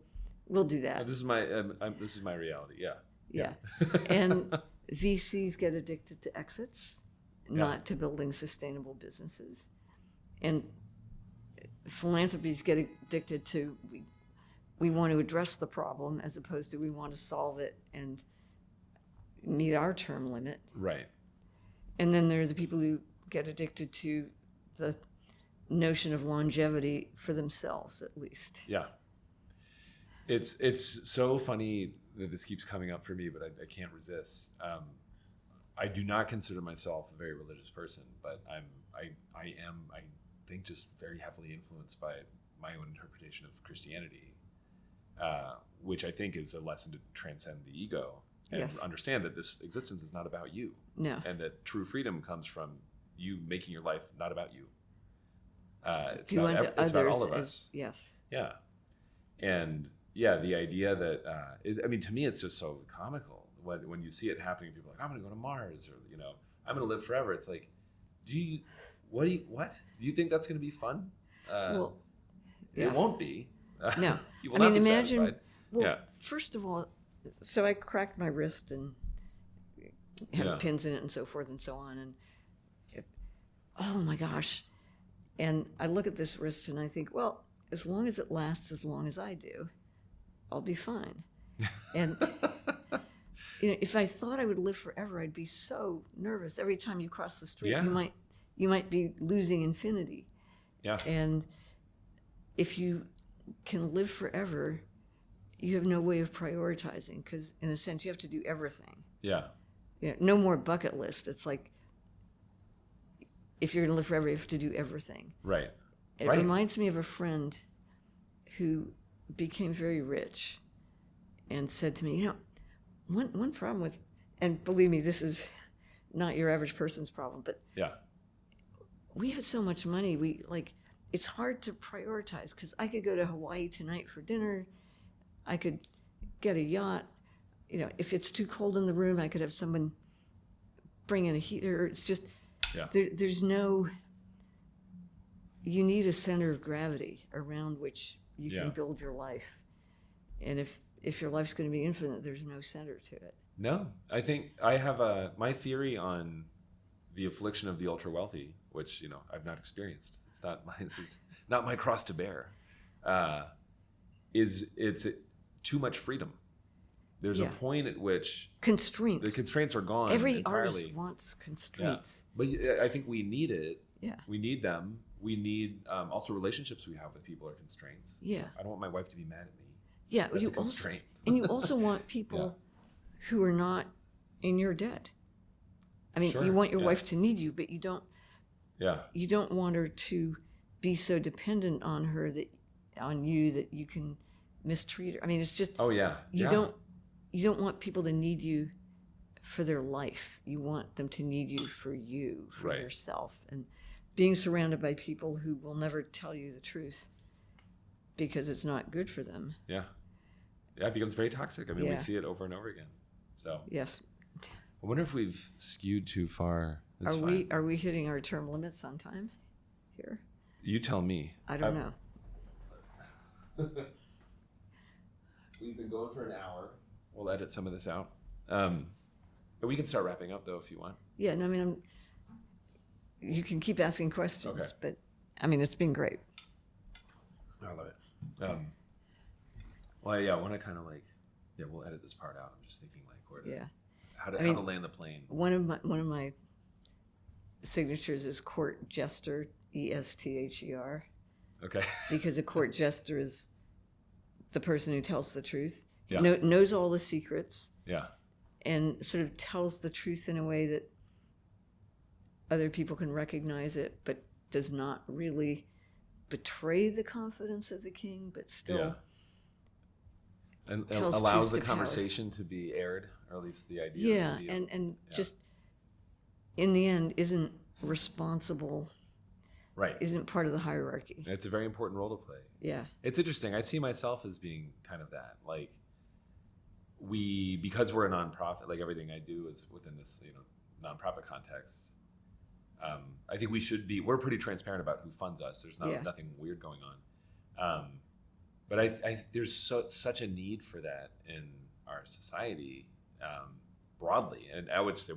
do that. This is my reality. Yeah. Yeah. And VCs get addicted to exits, not to building sustainable businesses. And philanthropies get addicted to we want to address the problem as opposed to we want to solve it and meet our term limit. Right. And then there are the people who get addicted to the notion of longevity for themselves, at least. Yeah. It's so funny that this keeps coming up for me, but I can't resist. I do not consider myself a very religious person, but I think just very heavily influenced by my own interpretation of Christianity, which I think is a lesson to transcend the ego and understand that this existence is not about you. No. And that true freedom comes from you making your life not about you. It's about all of us. Yes. Yeah. And the idea that, to me, it's just so comical when you see it happening. People are like, I'm going to go to Mars, or, I'm going to live forever. It's like, what? Do you think that's going to be fun? It won't be. No. You will not be imagine. satisfied. Well, first of all, so I cracked my wrist and had pins in it and so forth and so on, and oh my gosh! And I look at this wrist and I think, well, as long as it lasts as long as I do, I'll be fine. And if I thought I would live forever, I'd be so nervous. Every time you cross the street, you might be losing infinity. Yeah. And if you can live forever, you have no way of prioritizing, because in a sense you have to do everything. Yeah. No more bucket list. It's like, if you're going to live forever, you have to do everything. Right. It reminds me of a friend who became very rich and said to me, one problem with, and believe me, this is not your average person's problem, but we have so much money, it's hard to prioritize, because I could go to Hawaii tonight for dinner, I could get a yacht, if it's too cold in the room, I could have someone bring in a heater. It's just, there's no, you need a center of gravity around which you can build your life. And if your life's going to be infinite, there's no center to it. No, I think I have my theory on the affliction of the ultra wealthy, which I've not experienced. It's not this is not my cross to bear. It's too much freedom. There's a point at which constraints. The constraints are gone. Every entirely. artist wants constraints. But I think we need it. Yeah. We need them. We need also relationships we have with people are constraints. Yeah. I don't want my wife to be mad at me. Yeah. That's a constraint. And you also want people who are not in your debt. I mean, you want your wife to need you, but you don't. Yeah. You don't want her to be so dependent on you that you can mistreat her. I mean, it's just. Oh yeah. You don't want people to need you for their life. You want them to need you for yourself. And being surrounded by people who will never tell you the truth because it's not good for them. Yeah. Yeah, it becomes very toxic. I mean, we see it over and over again. So. Yes. I wonder if we've skewed too far. Are we hitting our term limits on time here? You tell me. I don't know. We've been going for an hour. We'll edit some of this out. But we can start wrapping up, though, if you want. Yeah, no, I mean, you can keep asking questions, but, I mean, it's been great. I love it. Well, yeah, I want to kind of we'll edit this part out. I'm just thinking, how to land the plane. One of my signatures is court jester, ESTHER. Okay. Because a court jester is the person who tells the truth. Yeah. Knows all the secrets. Yeah. And sort of tells the truth in a way that other people can recognize it, but does not really betray the confidence of the king, but still and allows the conversation to be aired, or at least the idea. Yeah, and just in the end isn't responsible. Right. Isn't part of the hierarchy. It's a very important role to play. Yeah. It's interesting. I see myself as being kind of that. Because we're a nonprofit, everything I do is within this, nonprofit context. I think we're pretty transparent about who funds us. There's nothing weird going on. But I there's such a need for that in our society broadly. And I would say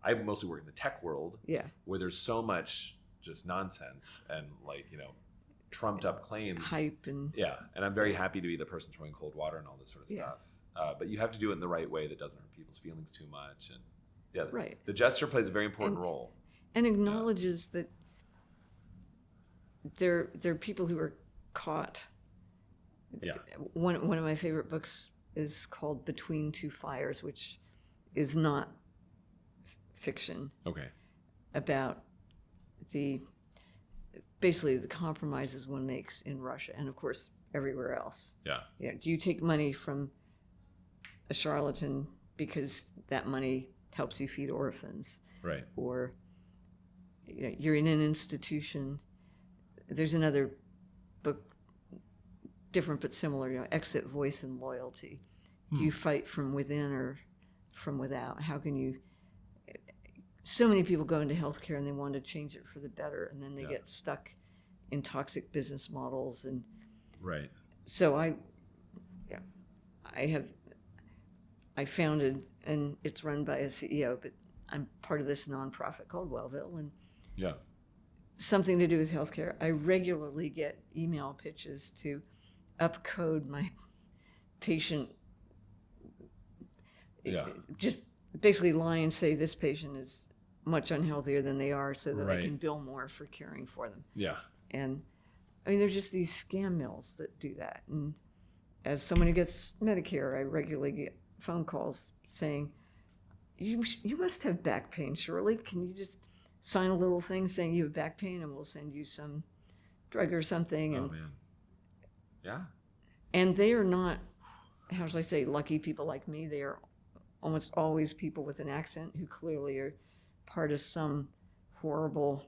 I mostly work in the tech world where there's so much just nonsense and trumped up claims. Hype and I'm very happy to be the person throwing cold water and all this sort of stuff. But you have to do it in the right way that doesn't hurt people's feelings too much. And the jester plays a very important role. And acknowledges that there are people who are caught. Yeah. One of my favorite books is called Between Two Fires, which is not fiction. Okay. About basically the compromises one makes in Russia and of course everywhere else. Yeah. Do you take money from a charlatan because that money helps you feed orphans? Right. Or you're in an institution. There's another book, different but similar, Exit, Voice, and Loyalty. Do you fight from within or from without? How can you... So many people go into healthcare and they want to change it for the better, and then they get stuck in toxic business models. And So I founded, and it's run by a CEO, but I'm part of this nonprofit called Wellville, and something to do with healthcare. I regularly get email pitches to upcode my patient. Just basically lie and say this patient is much unhealthier than they are, so that I can bill more for caring for them. And I mean, there's just these scam mills that do that. And as someone who gets Medicare, I regularly get phone calls saying, you must have back pain, surely. Can you just sign a little thing saying you have back pain and we'll send you some drug or something? And, and they are not, how shall I say, lucky people like me. They are almost always people with an accent who clearly are part of some horrible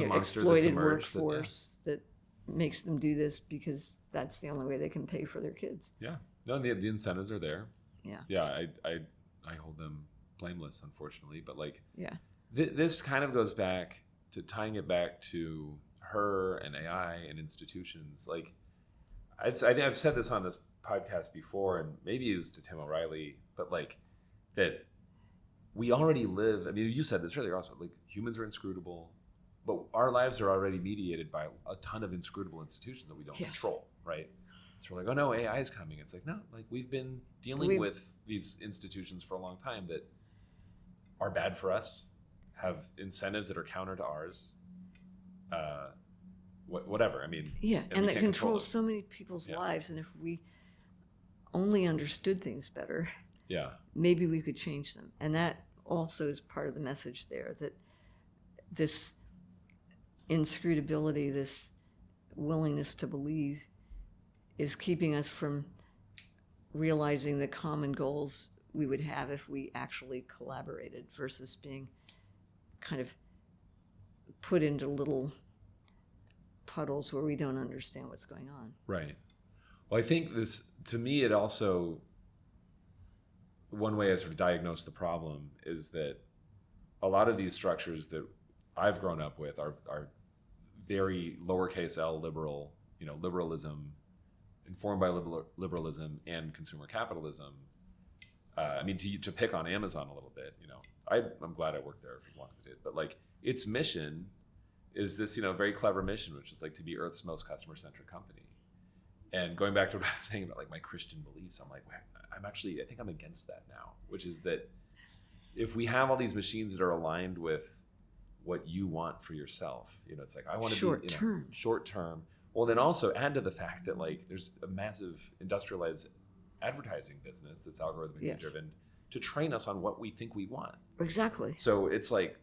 exploited workforce that makes them do this because that's the only way they can pay for their kids. No, the incentives are there. I hold them blameless, unfortunately, but like this kind of goes back to tying it back to her and AI and institutions. Like I think I've said this on this podcast before, and maybe it was to Tim O'Reilly, but like that we already live. I mean, you said this earlier also. Like humans are inscrutable, but our lives are already mediated by a ton of inscrutable institutions that we don't control, right? So we're like, oh no, AI is coming. It's like, no, like we've been dealing with these institutions for a long time that are bad for us, have incentives that are counter to ours, whatever. I mean, and that controls so many people's lives. And if we only understood things better, maybe we could change them. And that also is part of the message there, that this inscrutability, this willingness to believe, is keeping us from realizing the common goals we would have if we actually collaborated versus being kind of put into little puddles where we don't understand what's going on. Right. Well, I think this, to me, it also, one way I sort of diagnose the problem is that a lot of these structures that I've grown up with are very lowercase l liberal, liberalism, informed by liberalism and consumer capitalism. I mean, to pick on Amazon a little bit, I'm glad I worked there for as long as I did, but like its mission is this, very clever mission, which is like to be Earth's most customer-centric company. And going back to what I was saying about like my Christian beliefs, I'm like, I think I'm against that now, which is that if we have all these machines that are aligned with what you want for yourself, it's like, I want to be short term. Well, then also add to the fact that like there's a massive industrialized advertising business that's algorithmically driven to train us on what we think we want. Exactly. So it's like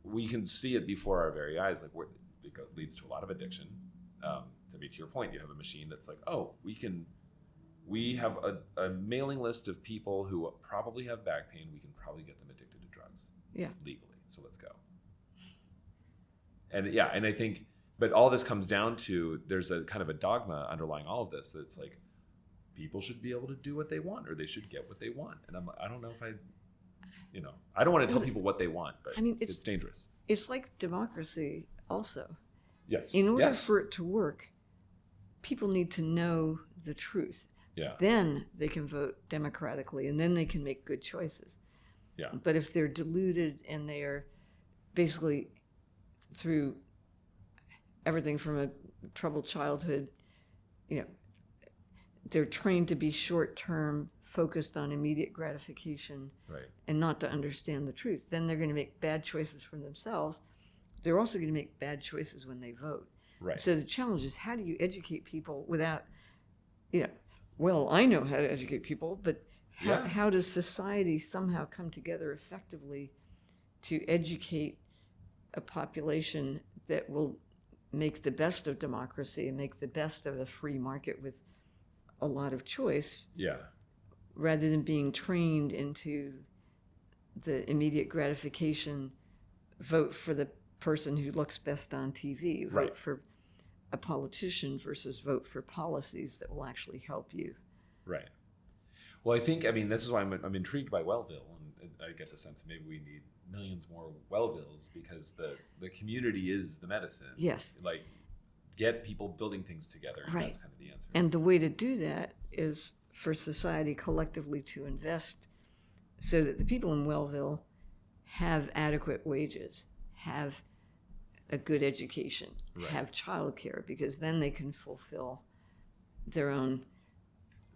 we can see it before our very eyes, like it leads to a lot of addiction. To your point, you have a machine that's like, oh, we have a mailing list of people who probably have back pain. We can probably get them addicted to drugs legally. So let's go. And I think, but all this comes down to, there's a kind of a dogma underlying all of this that's like, people should be able to do what they want, or they should get what they want. And I don't know if I don't want to tell people what they want, but I mean, it's dangerous. It's like democracy also. Yes. In order for it to work, people need to know the truth. Then they can vote democratically, and then they can make good choices. But if they're deluded and they are basically, through everything from a troubled childhood, they're trained to be short-term, focused on immediate gratification, and not to understand the truth. Then they're going to make bad choices for themselves. They're also going to make bad choices when they vote. So the challenge is, how do you educate people without, well, I know how to educate people, but how does society somehow come together effectively to educate a population that will make the best of democracy and make the best of a free market with a lot of choice, rather than being trained into the immediate gratification, vote for the person who looks best on TV, vote for a politician versus vote for policies that will actually help you. Right. Well, I think, this is why I'm intrigued by Wellville, and I get the sense that maybe we need millions more Wellvilles, because the community is the medicine. Yes. Like get people building things together. And that's kind of the answer. And the way to do that is for society collectively to invest so that the people in Wellville have adequate wages, have a good education, have childcare, because then they can fulfill their own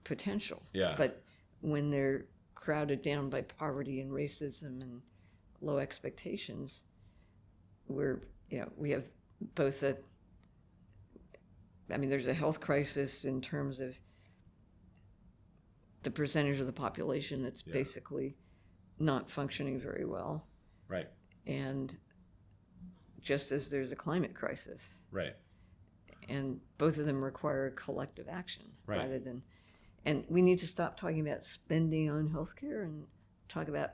potential. Yeah. But when they're crowded down by poverty and racism and low expectations, we have both there's a health crisis in terms of the percentage of the population that's basically not functioning very well. Right. And just as there's a climate crisis. Right. And both of them require collective action rather than, and we need to stop talking about spending on healthcare and talk about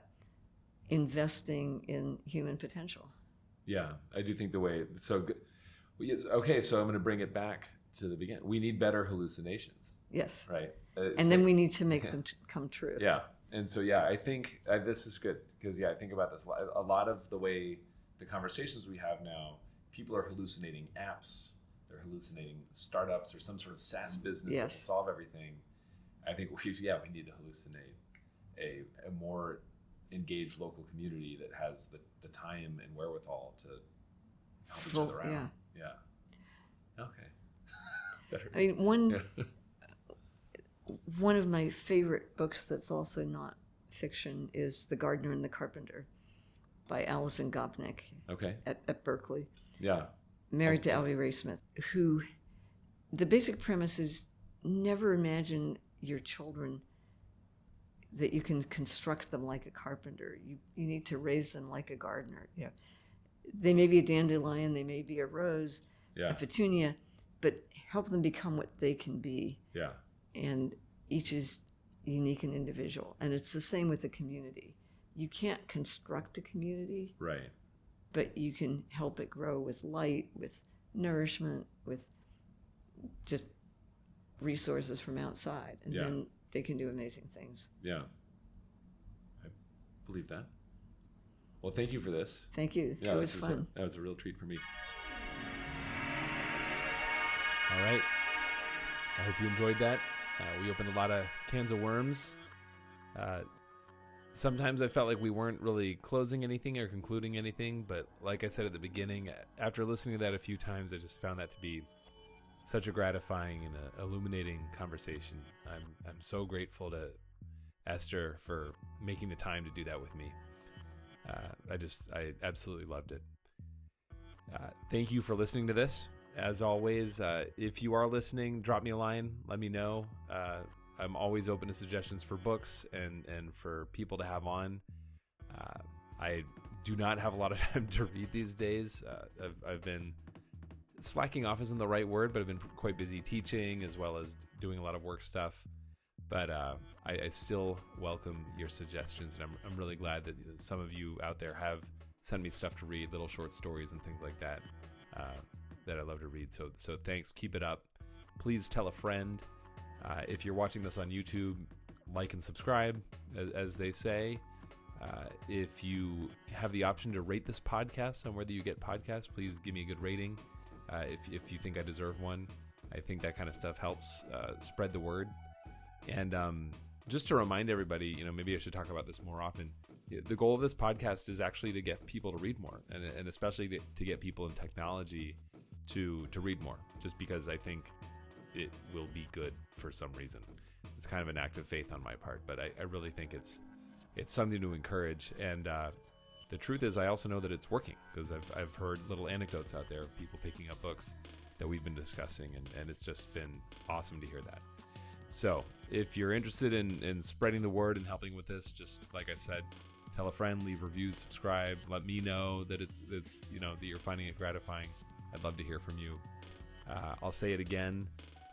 investing in human potential. Yeah, I do think okay, so I'm going to bring it back to the beginning. We need better hallucinations. Yes. Right. And then we need to make them come true. Yeah. And so, I think this is good because, I think about this a lot of the way the conversations we have now, people are hallucinating apps. They're hallucinating startups or some sort of SaaS business that will solve everything. I think we need to hallucinate a more engaged local community that has the time and wherewithal to help each other out. Yeah. Okay. I mean, one of my favorite books that's also not fiction is The Gardener and the Carpenter by Alison Gopnik at Berkeley. Yeah. Married to Alvy Ray Smith, who the basic premise is never imagine your children that you can construct them like a carpenter. You need to raise them like a gardener. They may be a dandelion, they may be a rose, a petunia, but help them become what they can be. Yeah. And each is unique and individual. And it's the same with the community. You can't construct a community. Right. But you can help it grow with light, with nourishment, with just resources from outside. And then they can do amazing things. Yeah. I believe that. Well, thank you for this. Thank you. It was fun. That was a real treat for me. All right. I hope you enjoyed that. We opened a lot of cans of worms. Sometimes I felt like we weren't really closing anything or concluding anything, but like I said at the beginning, after listening to that a few times, I just found that to be such a gratifying and illuminating conversation. I'm so grateful to Esther for making the time to do that with me. I absolutely loved it. Thank you for listening to this. As always, if you are listening, drop me a line. Let me know. I'm always open to suggestions for books and for people to have on. I do not have a lot of time to read these days. I've been slacking off isn't the right word, but I've been quite busy teaching as well as doing a lot of work stuff. But I still welcome your suggestions, and I'm really glad that some of you out there have sent me stuff to read, little short stories and things like that that I love to read. So thanks. Keep it up. Please tell a friend. If you're watching this on YouTube, like and subscribe, as they say. If you have the option to rate this podcast somewhere that you get podcasts, please give me a good rating. If you think I deserve one, I think that kind of stuff helps spread the word. And just to remind everybody, maybe I should talk about this more often. The goal of this podcast is actually to get people to read more, and especially to get people in technology to read more, just because I think it will be good for some reason. It's kind of an act of faith on my part, but I really think it's something to encourage. And the truth is, I also know that it's working, because I've heard little anecdotes out there of people picking up books that we've been discussing, and it's just been awesome to hear that. So if you're interested in spreading the word and helping with this, just like I said, tell a friend, leave reviews, subscribe, let me know that it's that you're finding it gratifying. I'd love to hear from you. I'll say it again.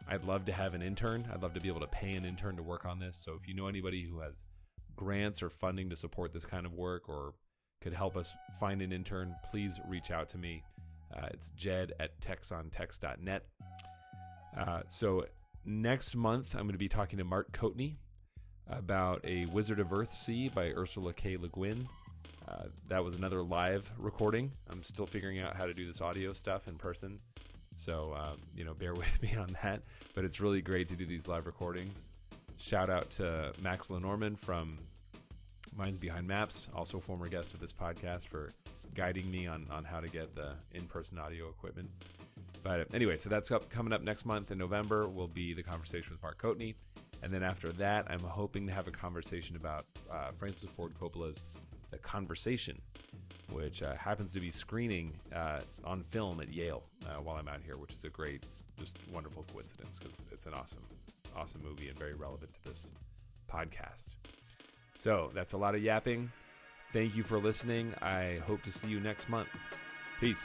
I'd love to have an intern. I'd love to be able to pay an intern to work on this. So if you know anybody who has grants or funding to support this kind of work or could help us find an intern, please reach out to me. It's jed@texontext.net. So next month, I'm going to be talking to Mark Coatney about A Wizard of Earthsea by Ursula K. Le Guin. That was another live recording. I'm still figuring out how to do this audio stuff in person. So, bear with me on that. But it's really great to do these live recordings. Shout out to Max Lenormand from Minds Behind Maps, also a former guest of this podcast, for guiding me on how to get the in-person audio equipment. But anyway, so that's coming up next month in November will be the conversation with Mark Coatney. And then after that, I'm hoping to have a conversation about Francis Ford Coppola's The Conversation, which happens to be screening on film at Yale while I'm out here, which is a great, just wonderful coincidence because it's an awesome movie and very relevant to this podcast. So that's a lot of yapping. Thank you for listening. I hope to see you next month. Peace.